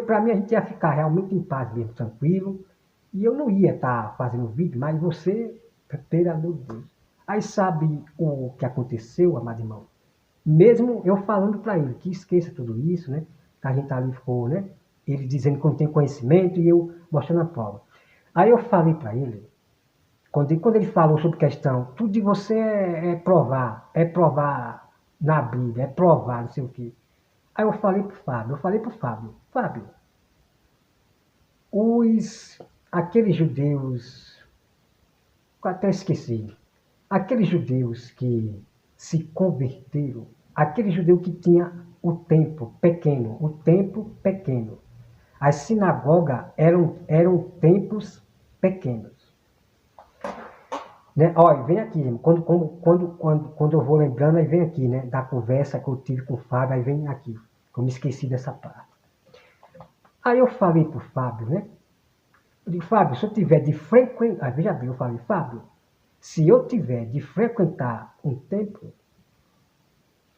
para mim, a gente ia ficar realmente em paz mesmo, tranquilo, e eu não ia estar fazendo vídeo, mas você, pelo amor de Deus. Aí sabe o que aconteceu, amado irmão? Mesmo eu falando para ele que esqueça tudo isso, né? Que a gente ali ficou, né? Ele dizendo que não tem conhecimento e eu mostrando a prova. Aí eu falei para ele, quando ele falou sobre questão, tudo de você é provar na Bíblia, é provar, não sei o quê. Aí eu falei para o Fábio, Fábio, aqueles judeus, eu até esqueci, aqueles judeus que se converteram, aquele judeu que tinha o templo pequeno. As sinagogas eram templos pequenos. Né? Olha, vem aqui, quando eu vou lembrando, aí vem aqui, né? Da conversa que eu tive com o Fábio, aí vem aqui. Eu me esqueci dessa parte. Aí eu falei pro Fábio, né? Eu digo, Fábio, se eu tiver de frequentar. Veja bem, eu falei, Fábio, se eu tiver de frequentar um templo,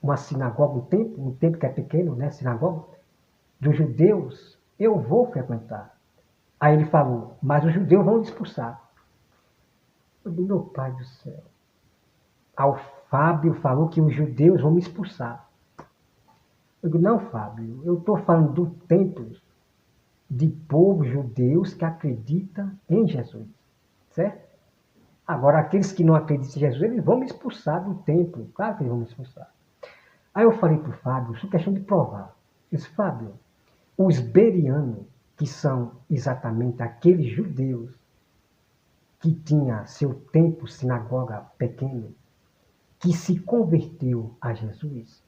uma sinagoga, um templo que é pequeno, né? Sinagoga, dos judeus, eu vou frequentar. Aí ele falou, mas os judeus vão expulsar. Eu digo, meu pai do céu. Ao Fábio falou que os judeus vão me expulsar. Eu digo, não, Fábio, eu estou falando do templo. de povos judeus que acreditam em Jesus, certo? Agora, aqueles que não acreditam em Jesus, eles vão me expulsar do templo, claro que eles vão me expulsar. Aí eu falei para o Fábio, isso é questão de provar. Eu disse, Fábio, os berianos, que são exatamente aqueles judeus que tinha seu templo, sinagoga pequeno, que se converteu a Jesus.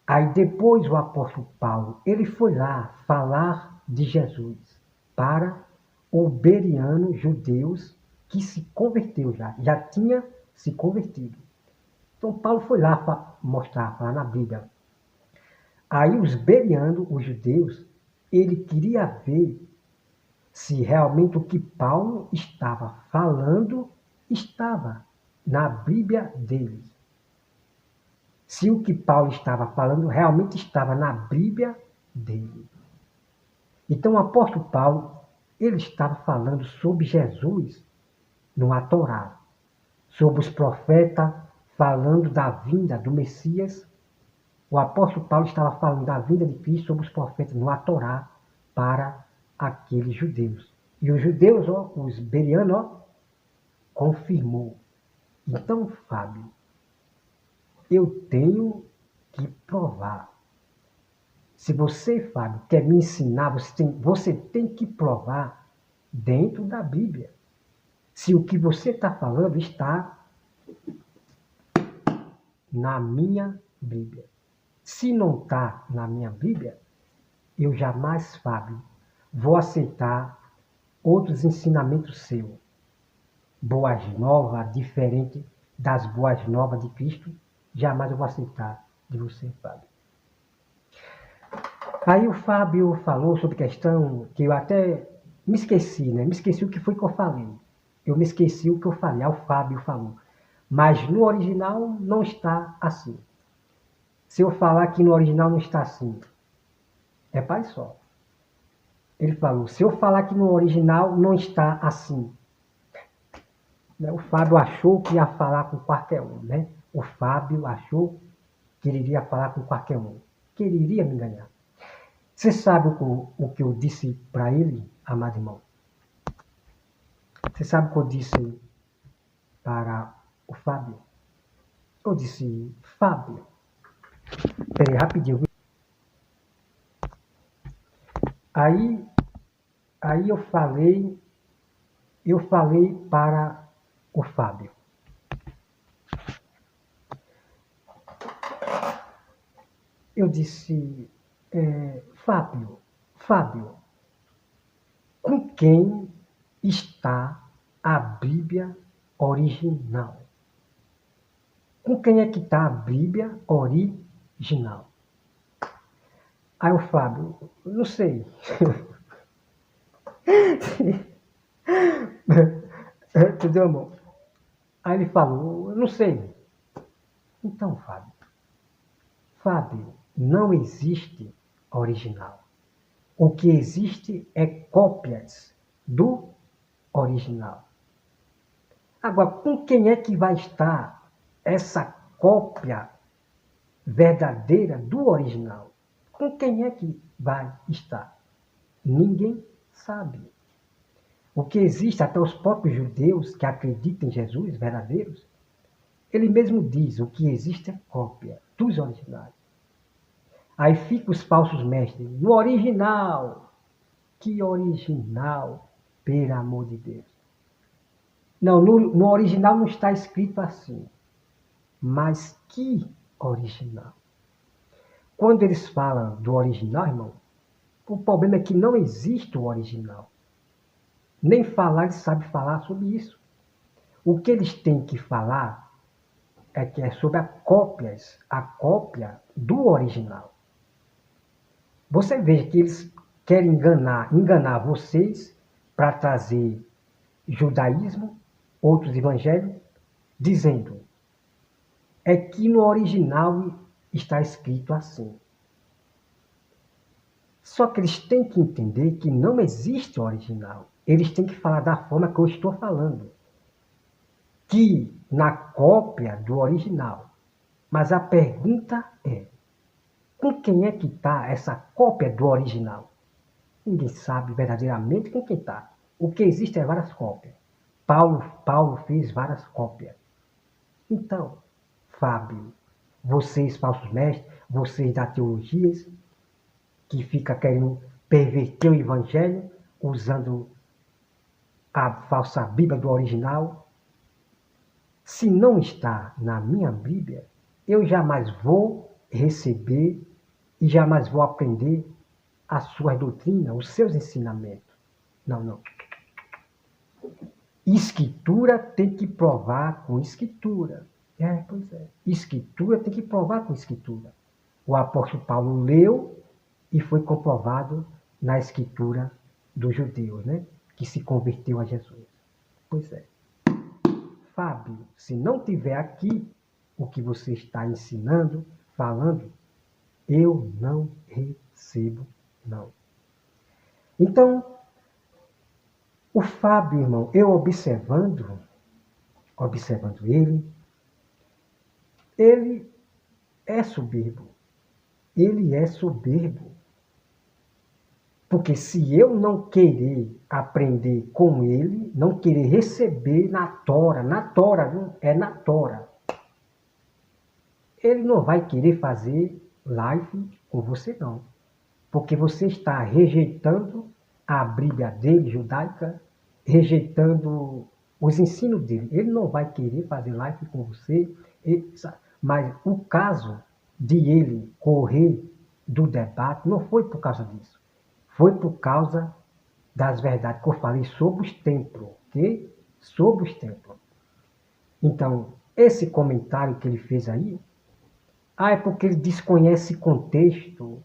Aí depois o apóstolo Paulo, ele foi lá falar de Jesus para o beriano judeus que se converteu já tinha se convertido. Então Paulo foi lá mostrar, falar na Bíblia. Aí os berianos, os judeus, ele queria ver se realmente o que Paulo estava falando estava na Bíblia deles. Se o que Paulo estava falando realmente estava na Bíblia dele. Então o apóstolo Paulo, ele estava falando sobre Jesus no Torá, sobre os profetas falando da vinda do Messias. O apóstolo Paulo estava falando da vinda de Cristo sobre os profetas no Torá para aqueles judeus. E os judeus, os berianos, confirmou. Então, Fábio, eu tenho que provar. Se você, Fábio, quer me ensinar, você tem que provar dentro da Bíblia. Se o que você está falando está na minha Bíblia. Se não está na minha Bíblia, eu jamais, Fábio, vou aceitar outros ensinamentos seus. Boas novas, diferente das boas novas de Cristo, jamais eu vou aceitar de você, Fábio. Aí o Fábio falou sobre questão que eu até me esqueci, né? Me esqueci o que foi que eu falei. Eu me esqueci o que eu falei. Aí o Fábio falou. Mas no original não está assim. Se eu falar que no original não está assim, é pai só. Ele falou, se eu falar que no original não está assim, né? O Fábio achou que ia falar com qualquer um, né? O Fábio achou que ele iria falar com qualquer um, que ele iria me enganar. Você sabe o que eu disse para ele, amado irmão? Você sabe o que eu disse para o Fábio? Eu disse, Fábio, peraí, rapidinho. Aí eu falei para o Fábio. Eu disse, Fábio, com quem está a Bíblia original? Com quem é que está a Bíblia original? Aí o Fábio, não sei. Entendeu, amor? Aí ele falou, não sei. Então, Fábio, não existe original. O que existe é cópias do original. Agora, com quem é que vai estar essa cópia verdadeira do original? Com quem é que vai estar? Ninguém sabe. O que existe, até os próprios judeus que acreditam em Jesus, verdadeiros, ele mesmo diz, o que existe é cópia dos originais. Aí ficam os falsos mestres, no original. Que original, pelo amor de Deus. Não, no original não está escrito assim. Mas que original? Quando eles falam do original, irmão, o problema é que não existe o original. Nem falar, eles sabem falar sobre isso. O que eles têm que falar é que é sobre a cópia do original. Você veja que eles querem enganar vocês para trazer judaísmo, outros evangelhos, dizendo é que no original está escrito assim. Só que eles têm que entender que não existe o original. Eles têm que falar da forma que eu estou falando. Que na cópia do original. Mas a pergunta é, com quem é que está essa cópia do original? Ninguém sabe verdadeiramente com quem está. O que existe é várias cópias. Paulo fez várias cópias. Então, Fábio, vocês falsos mestres, vocês da teologia, que fica querendo perverter o evangelho, usando a falsa Bíblia do original, se não está na minha Bíblia, eu jamais vou receber e jamais vou aprender a sua doutrina, os seus ensinamentos. Não, não. Escritura tem que provar com escritura. Pois é. Escritura tem que provar com escritura. O apóstolo Paulo leu e foi comprovado na escritura dos judeus, né? Que se converteu a Jesus. Pois é. Fábio, se não tiver aqui o que você está ensinando, falando, eu não recebo, não. Então, o Fábio, irmão, eu observando ele é soberbo. Ele é soberbo. Porque se eu não querer aprender com ele, não querer receber na tora, viu? É na tora. Ele não vai querer fazer live com você, não. Porque você está rejeitando a Bíblia dele, judaica, rejeitando os ensinos dele. Ele não vai querer fazer live com você. Mas o caso de ele correr do debate não foi por causa disso. Foi por causa das verdades que eu falei sobre os templos, ok? Sobre os templos. Então, esse comentário que ele fez aí, é porque ele desconhece contexto,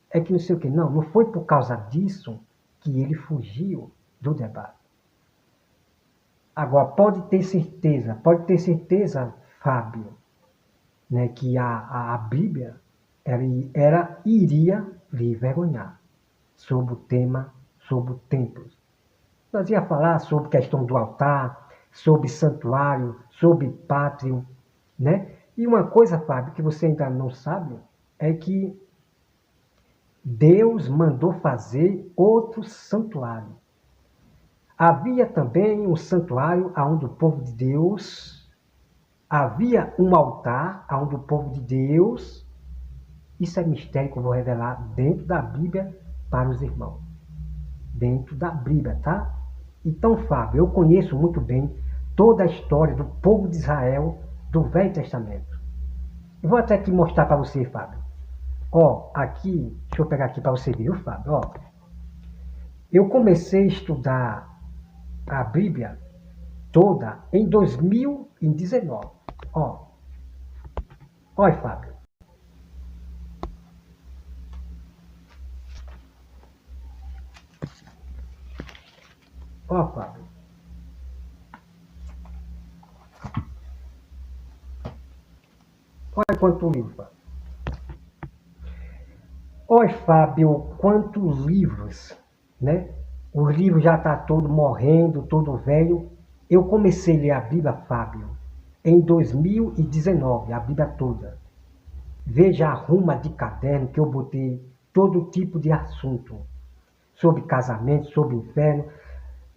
é que não sei o quê. Não foi por causa disso que ele fugiu do debate. Agora, pode ter certeza, Fábio, né, que a Bíblia iria lhe envergonhar sobre o tema, sobre o templo. Nós ia falar sobre questão do altar, sobre santuário, sobre pátrio, né? E uma coisa, Fábio, que você ainda não sabe, é que Deus mandou fazer outro santuário. Havia também um santuário onde o povo de Deus, havia um altar onde o povo de Deus, isso é mistério que eu vou revelar dentro da Bíblia para os irmãos. Dentro da Bíblia, tá? Então, Fábio, eu conheço muito bem toda a história do povo de Israel do Velho Testamento. Eu vou até aqui mostrar para você, Fábio. Ó, aqui, deixa eu pegar aqui para você ver, viu, Fábio? Ó, eu comecei a estudar a Bíblia toda em 2019. Ó, olha, Fábio. Ó, Fábio. Olha quanto livro, Fábio. Olha, Fábio, quantos livros, né? O livro já está todo morrendo, todo velho. Eu comecei a ler a Bíblia, Fábio, em 2019, a Bíblia toda. Veja a ruma de caderno que eu botei todo tipo de assunto. Sobre casamento, sobre inferno,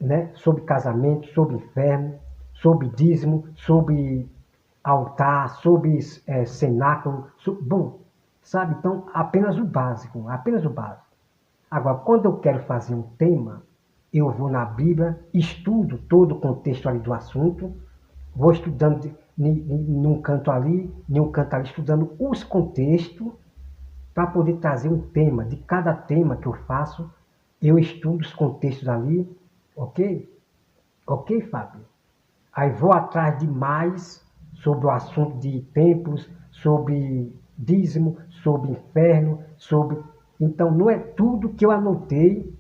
né? Sobre casamento, sobre inferno, sobre dízimo, sobre altar, sobre cenáculo. Bom, sabe? Então, apenas o básico, apenas o básico. Agora, quando eu quero fazer um tema, eu vou na Bíblia, estudo todo o contexto ali do assunto, vou estudando num canto ali, estudando os contextos, para poder trazer um tema. De cada tema que eu faço, eu estudo os contextos ali, ok? Ok, Fábio? Aí vou atrás de mais sobre o assunto de templos, sobre dízimo, sobre inferno, sobre... Então, não é tudo que eu anotei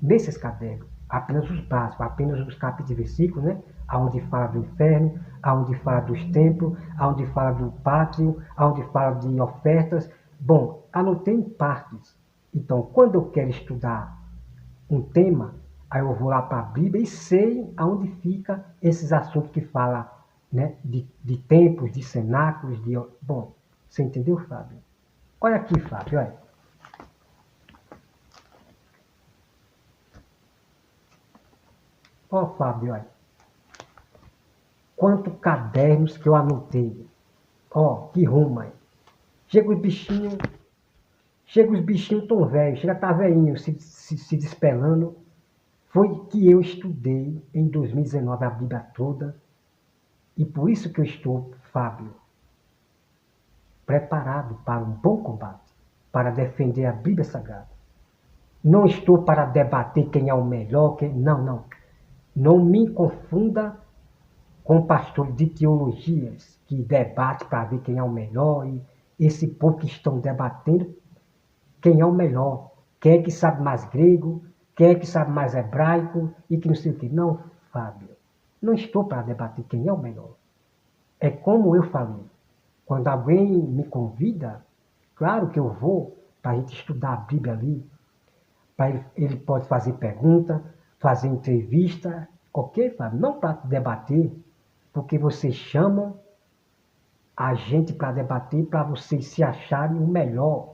nesses cadernos, apenas os básicos, apenas os capítulos e versículos, né? Onde fala do inferno, onde fala dos templos, onde fala do pátrio, onde fala de ofertas. Bom, anotei em partes. Então, quando eu quero estudar um tema, aí eu vou lá para a Bíblia e sei aonde fica esses assuntos que falam, né, de templos, de cenáculos, de... Bom, você entendeu, Fábio? Olha aqui, Fábio, olha. Ó, Fábio, olha. Quantos cadernos que eu anotei. Ó, que rumo aí. Chega os bichinhos tão velhos, chega a tá velhinho, se despelando. Foi que eu estudei em 2019 a Bíblia toda. E por isso que eu estou, Fábio, preparado para um bom combate, para defender a Bíblia Sagrada. Não estou para debater quem é o melhor, não, não. Não me confunda com pastores de teologias que debatem para ver quem é o melhor e esse povo que estão debatendo quem é o melhor, quem é que sabe mais grego, quem é que sabe mais hebraico e que não sei o que. Não, Fábio, não estou para debater quem é o melhor. É como eu falei, quando alguém me convida, claro que eu vou para a gente estudar a Bíblia ali, ele pode fazer pergunta, fazer entrevista, ok, Fábio? Não para debater, porque vocês chamam a gente para debater, para vocês se acharem o melhor.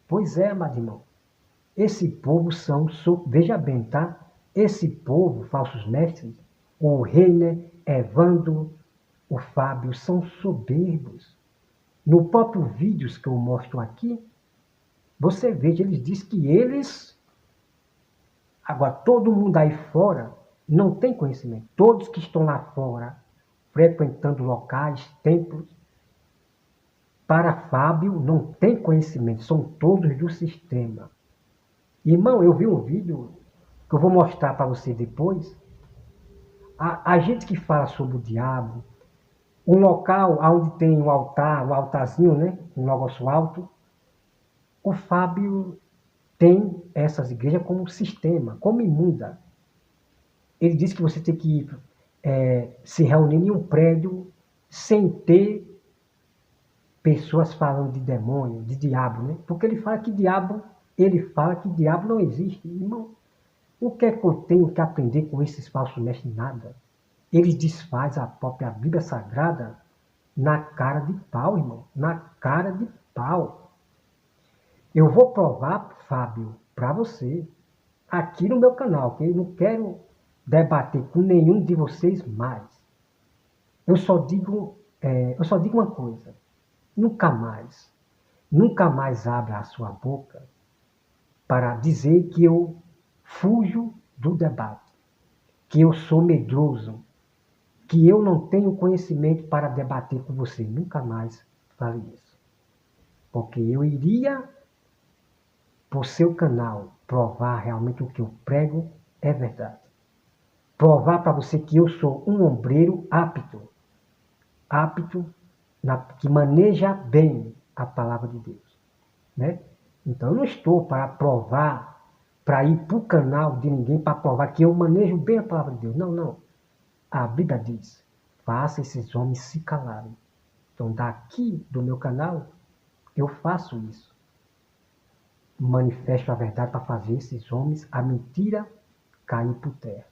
Pois é, amado irmão. Esse povo veja bem, tá? Esse povo, falsos mestres, o Reiner, Evandro, o Fábio, são soberbos. No próprio vídeos que eu mostro aqui, você veja, eles dizem que agora todo mundo aí fora não tem conhecimento. Todos que estão lá fora, frequentando locais, templos, para Fábio não tem conhecimento, são todos do sistema. Irmão, eu vi um vídeo que eu vou mostrar para você depois. A gente que fala sobre o diabo, um local onde tem um altar, um altarzinho, né? Um negócio alto. O Fábio tem essas igrejas como sistema, como imunda. Ele diz que você tem que se reunir em um prédio sem ter pessoas falando de demônio, de diabo, né? Porque ele fala que diabo não existe. Irmão, o que é que eu tenho que aprender com esses falsos mestres? Nada. Eles desfazem a própria Bíblia Sagrada na cara de pau, irmão. Na cara de pau. Eu vou provar, Fábio, para você, aqui no meu canal, que eu não quero debater com nenhum de vocês mais. Eu só digo uma coisa. Nunca mais abra a sua boca para dizer que eu fujo do debate, que eu sou medroso, que eu não tenho conhecimento para debater com você. Nunca mais fale isso. Porque eu iria, por seu canal, provar realmente o que eu prego é verdade. Provar para você que eu sou um ombreiro apto, que maneja bem a palavra de Deus. Né? Então eu não estou para provar, para ir para o canal de ninguém para provar que eu manejo bem a palavra de Deus. Não, não. A Bíblia diz, faça esses homens se calarem. Então daqui do meu canal, eu faço isso. Manifesto a verdade para fazer esses homens, a mentira, cair por terra.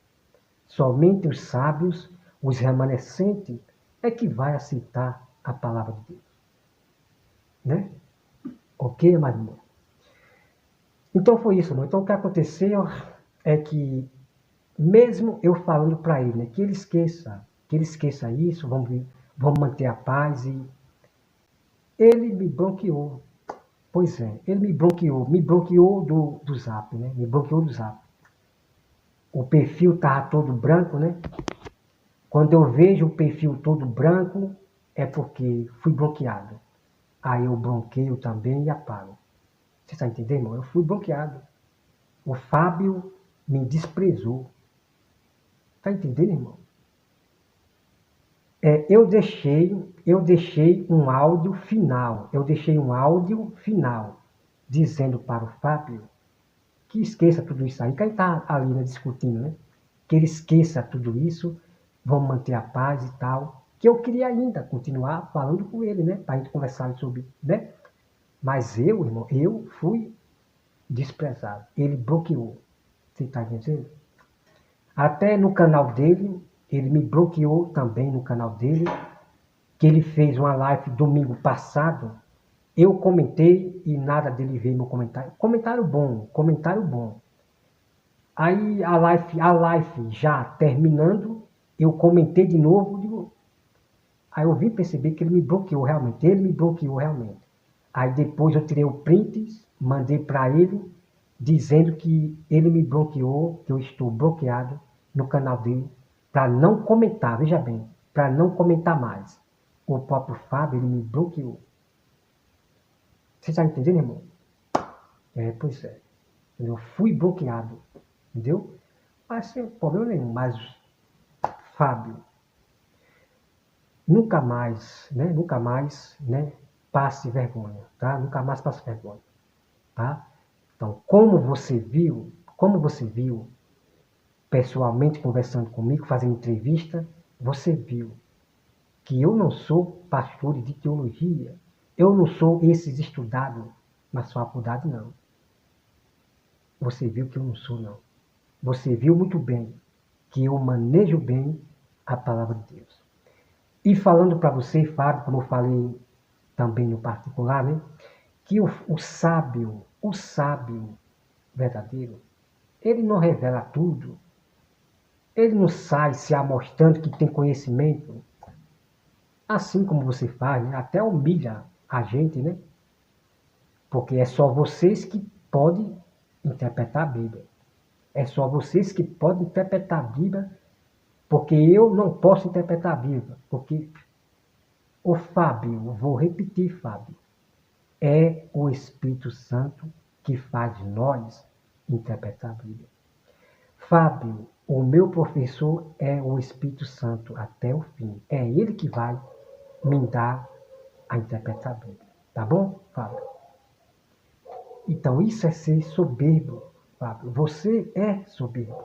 Somente os sábios, os remanescentes, é que vai aceitar a palavra de Deus. Né? Ok, meu irmão? Então foi isso, irmão. Então o que aconteceu é que, mesmo eu falando para ele, né, que ele esqueça isso, vamos manter a paz, e ele me bloqueou. Pois é, ele me bloqueou do Zap, né? Me bloqueou do Zap. O perfil estava todo branco, né? Quando eu vejo o perfil todo branco, é porque fui bloqueado. Aí eu bloqueio também e apago. Você está entendendo, irmão? Eu fui bloqueado. O Fábio me desprezou. Está entendendo, irmão? Eu deixei um áudio final. Dizendo para o Fábio que esqueça tudo isso aí. Que ele está ali, né, discutindo, né? Que ele esqueça tudo isso. Vamos manter a paz e tal. Que eu queria ainda continuar falando com ele, né? Para a gente conversar sobre, né? Mas eu, irmão, eu fui desprezado. Ele bloqueou. Você está entendendo? Até no canal dele, ele me bloqueou também no canal dele, que ele fez uma live domingo passado. Eu comentei e nada dele veio no comentário. Comentário bom. Aí a live já terminando, eu comentei de novo, digo, aí eu vim perceber que ele me bloqueou realmente. Aí depois eu tirei o print, mandei para ele, dizendo que ele me bloqueou, que eu estou bloqueado no canal dele, para não comentar, veja bem, para não comentar mais. O próprio Fábio, ele me bloqueou. Você está entendendo, irmão? Pois é. Eu fui bloqueado, entendeu? Mas sem problema nenhum, mas Fábio, nunca mais, né, passe vergonha, tá? Nunca mais passe vergonha, tá? Então, como você viu, pessoalmente conversando comigo, fazendo entrevista, você viu que eu não sou pastor de teologia, eu não sou esses estudados na sua faculdade, não. Você viu que eu não sou, não. Você viu muito bem que eu manejo bem a palavra de Deus. E falando para você, Fábio, como eu falei também no particular, né, que o sábio verdadeiro, ele não revela tudo, ele não sai se amostrando que tem conhecimento, assim como você faz, né, até humilha a gente, né, porque é só vocês que podem interpretar a Bíblia. É só vocês que podem interpretar a Bíblia, porque eu não posso interpretar a Bíblia, porque o Fábio, vou repetir, Fábio, é o Espírito Santo que faz nós interpretar a Bíblia. Fábio, o meu professor é o Espírito Santo até o fim. É ele que vai me dar a interpretar a Bíblia. Tá bom, Fábio? Então, isso é ser soberbo, Fábio. Você é soberbo.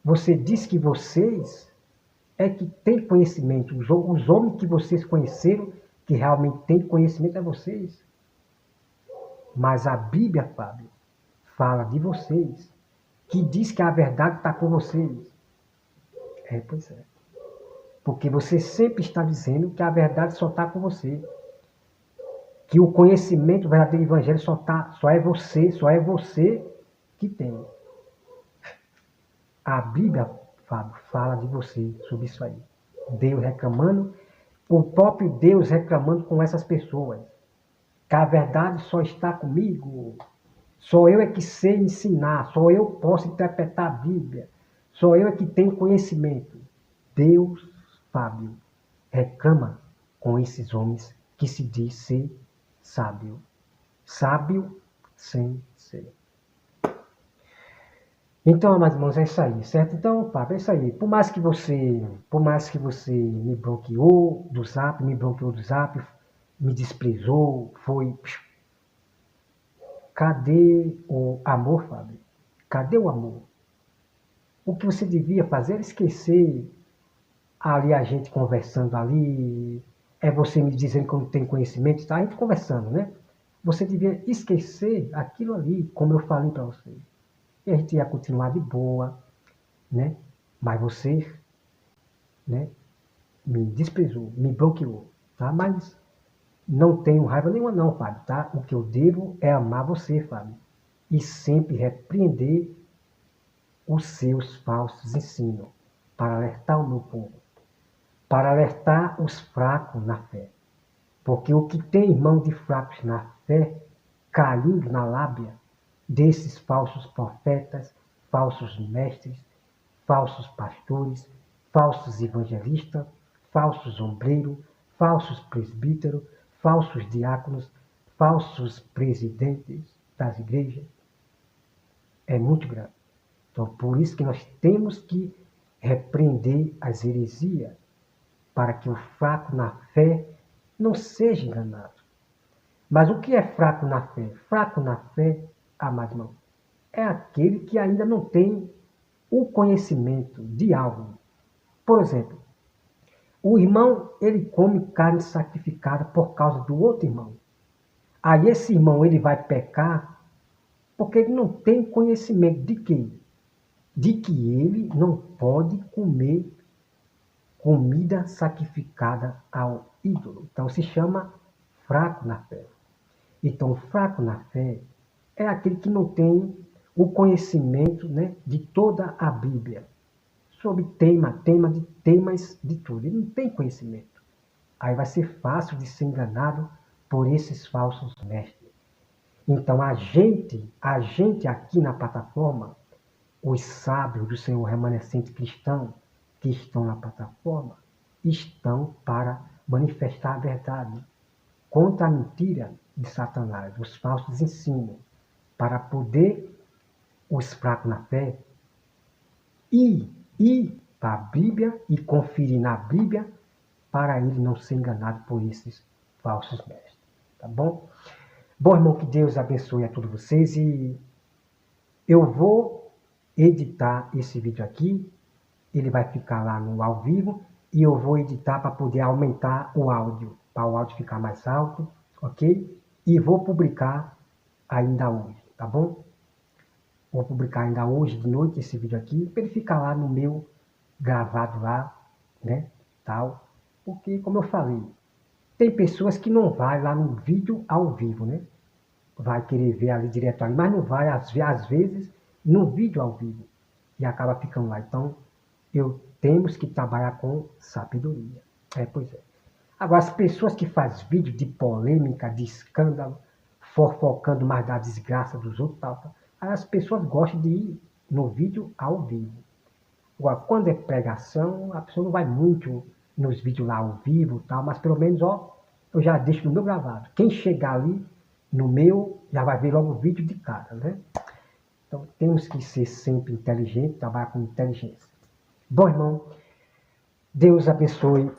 Você diz que vocês é que têm conhecimento. Os homens que vocês conheceram, que realmente têm conhecimento, é vocês. Mas a Bíblia, Fábio, fala de vocês, que diz que a verdade está com vocês. Pois é. Porque você sempre está dizendo que a verdade só está com você. Que o conhecimento verdadeiro do Evangelho só é você que tem. A Bíblia, Fábio, fala de você sobre isso aí. Deus reclamando, o próprio Deus reclamando com essas pessoas. Que a verdade só está comigo. Só eu é que sei ensinar, só eu posso interpretar a Bíblia, só eu é que tenho conhecimento. Deus, Fábio, reclama com esses homens que se diz ser sábio. Sábio sem ser. Então, meus irmãos, é isso aí, certo? Então, Fábio, é isso aí. Por mais que você me bloqueou do Zap, me desprezou, foi. Cadê o amor, Fábio? Cadê o amor? O que você devia fazer é esquecer ali a gente conversando ali, é você me dizendo que eu não tenho conhecimento, tá? A gente conversando, né? Você devia esquecer aquilo ali, como eu falei para você. E a gente ia continuar de boa, né? Mas você, né, me desprezou, me bloqueou, tá? Mas não tenho raiva nenhuma não, Fábio, tá? O que eu devo é amar você, Fábio. E sempre repreender os seus falsos ensinos, para alertar o meu povo, para alertar os fracos na fé. Porque o que tem irmão de fracos na fé, caindo na lábia desses falsos profetas, falsos mestres, falsos pastores, falsos evangelistas, falsos ombreiros, falsos presbíteros, falsos diáconos, falsos presidentes das igrejas, é muito grave. Então, por isso que nós temos que repreender as heresias, para que o fraco na fé não seja enganado. Mas o que é fraco na fé? Fraco na fé, amado irmão, é aquele que ainda não tem o conhecimento de algo. Por exemplo, o irmão, ele come carne sacrificada por causa do outro irmão. Aí esse irmão, ele vai pecar porque ele não tem conhecimento de quê? De que ele não pode comer comida sacrificada ao ídolo. Então se chama fraco na fé. Então fraco na fé é aquele que não tem o conhecimento, né, de toda a Bíblia, sobre temas de tudo. Ele não tem conhecimento. Aí vai ser fácil de ser enganado por esses falsos mestres. Então a gente aqui na plataforma, os sábios do Senhor remanescente cristão que estão na plataforma, estão para manifestar a verdade contra a mentira de Satanás, os falsos ensinos, para poder os fracos na fé ir para a Bíblia e conferir na Bíblia para ele não ser enganado por esses falsos mestres. Tá bom? Bom, irmão, que Deus abençoe a todos vocês e eu vou editar esse vídeo aqui, ele vai ficar lá no ao vivo e eu vou editar para poder aumentar o áudio, para o áudio ficar mais alto, ok? E vou publicar ainda hoje, tá bom? Vou publicar ainda hoje de noite esse vídeo aqui, para ele ficar lá no meu gravado lá, né, tal. Porque, como eu falei, tem pessoas que não vai lá no vídeo ao vivo, né? Vai querer ver ali direto ali, mas não vai, às vezes, no vídeo ao vivo. E acaba ficando lá. Então, temos que trabalhar com sabedoria. Pois é. Agora, as pessoas que fazem vídeo de polêmica, de escândalo, fofocando mais da desgraça dos outros, tal, as pessoas gostam de ir no vídeo ao vivo. Agora, quando é pregação, a pessoa não vai muito nos vídeos lá ao vivo, tal, mas pelo menos, ó, eu já deixo no meu gravado. Quem chegar ali no meu, já vai ver logo o vídeo de cara, né? Então, temos que ser sempre inteligentes, trabalhar com inteligência. Bom, irmão, Deus abençoe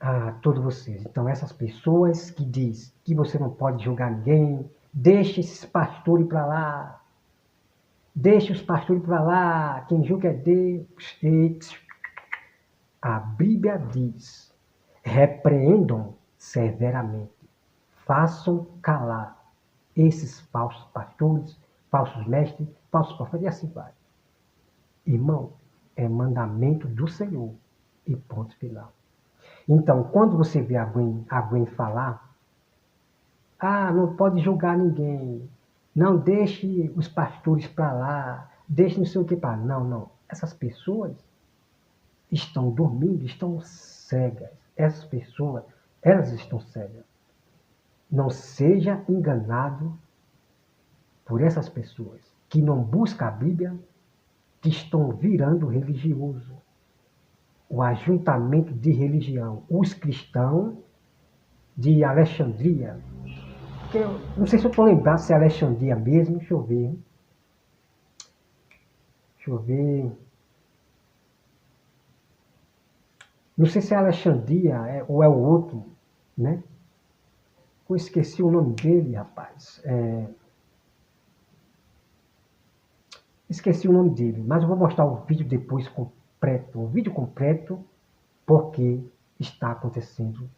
a todos vocês. Então, essas pessoas que dizem que você não pode julgar ninguém, deixe esses pastores para lá, deixe os pastores para lá, quem julga é Deus. A Bíblia diz, repreendam severamente, façam calar esses falsos pastores, falsos mestres, falsos profetas, e assim vai. Irmão, é mandamento do Senhor, e ponto final. Então, quando você vê alguém falar, não pode julgar ninguém, não deixe os pastores para lá, deixe não sei o que para lá. Não. Essas pessoas estão dormindo, estão cegas. Essas pessoas, elas estão cegas. Não seja enganado por essas pessoas que não buscam a Bíblia, que estão virando religioso. O ajuntamento de religião, os cristãos de Alexandria, que eu não sei se eu estou lembrado se é Alexandria mesmo, deixa eu ver. Não sei se é Alexandria ou é o outro, né? Eu esqueci o nome dele, rapaz. Esqueci o nome dele, mas eu vou mostrar o vídeo depois completo. O vídeo completo, porque está acontecendo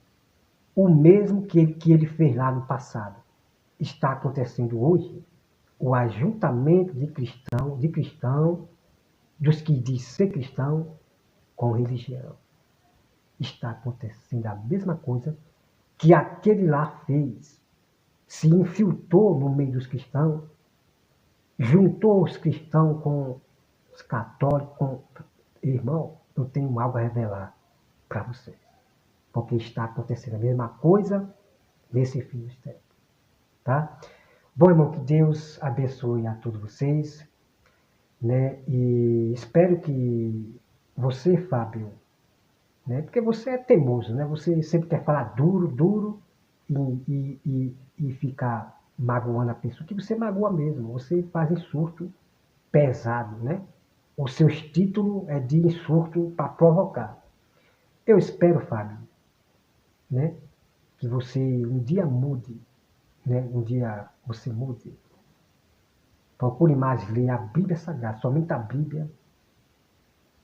o mesmo que ele fez lá no passado. Está acontecendo hoje o ajuntamento de cristão, dos que diz ser cristão, com religião. Está acontecendo a mesma coisa que aquele lá fez. Se infiltrou no meio dos cristãos, juntou os cristãos com os católicos. Irmão, eu tenho algo a revelar para vocês. Porque está acontecendo a mesma coisa nesse fim dos tempos. Tá? Bom, irmão, que Deus abençoe a todos vocês, né? E espero que você, Fábio, né? Porque você é teimoso, né? Você sempre quer falar duro e ficar magoando a pessoa, que você magoa mesmo. Você faz insulto pesado, né? Os seus títulos é de insulto para provocar. Eu espero, Fábio, né? Que você um dia mude, né? Um dia você mude. Procure mais ler a Bíblia Sagrada, somente a Bíblia,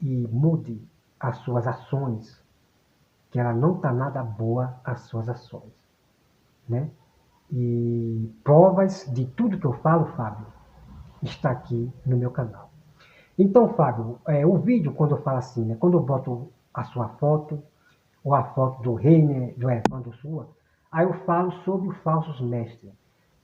e mude as suas ações, que ela não está nada boa, as suas ações, né? E provas de tudo que eu falo, Fábio, está aqui no meu canal. Então, Fábio, o vídeo, quando eu falo assim, né? Quando eu boto a sua foto, ou a foto do Reiner, do Evandro sua, aí eu falo sobre os falsos mestres.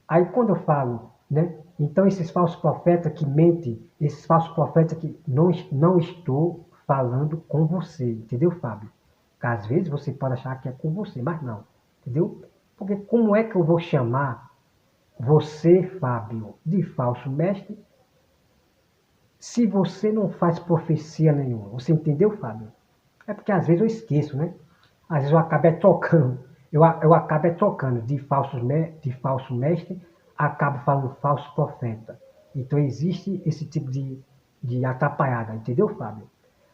Aí quando eu falo né? Então, esses falsos profetas que mentem, esses falsos profetas que não estou falando com você, entendeu, Fábio? Porque às vezes você pode achar que é com você, mas não, entendeu? Porque como é que eu vou chamar você, Fábio, de falso mestre, se você não faz profecia nenhuma? Você entendeu, Fábio? É porque às vezes eu esqueço, né? Às vezes eu acabo trocando. Eu acabo trocando de falso mestre, acabo falando falso profeta. Então existe esse tipo de atrapalhada, entendeu, Fábio?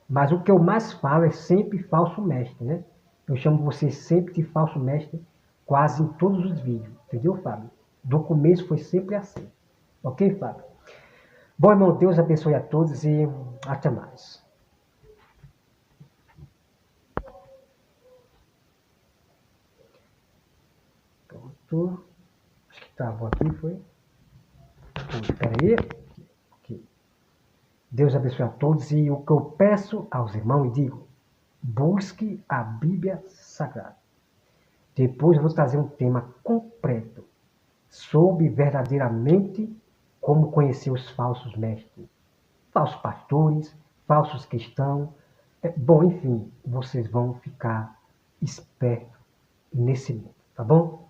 Mas o que eu mais falo é sempre falso mestre, né? Eu chamo você sempre de falso mestre, quase em todos os vídeos, entendeu, Fábio? Do começo foi sempre assim. Ok, Fábio? Bom, irmão, Deus abençoe a todos e até mais. Pronto. Acho que travou aqui, foi? Espera aí. Aqui. Deus abençoe a todos e o que eu peço aos irmãos e digo, busque a Bíblia Sagrada. Depois eu vou trazer um tema completo sobre verdadeiramente como conhecer os falsos mestres, falsos pastores, falsos cristãos. Bom, enfim, vocês vão ficar espertos nesse mundo, tá bom?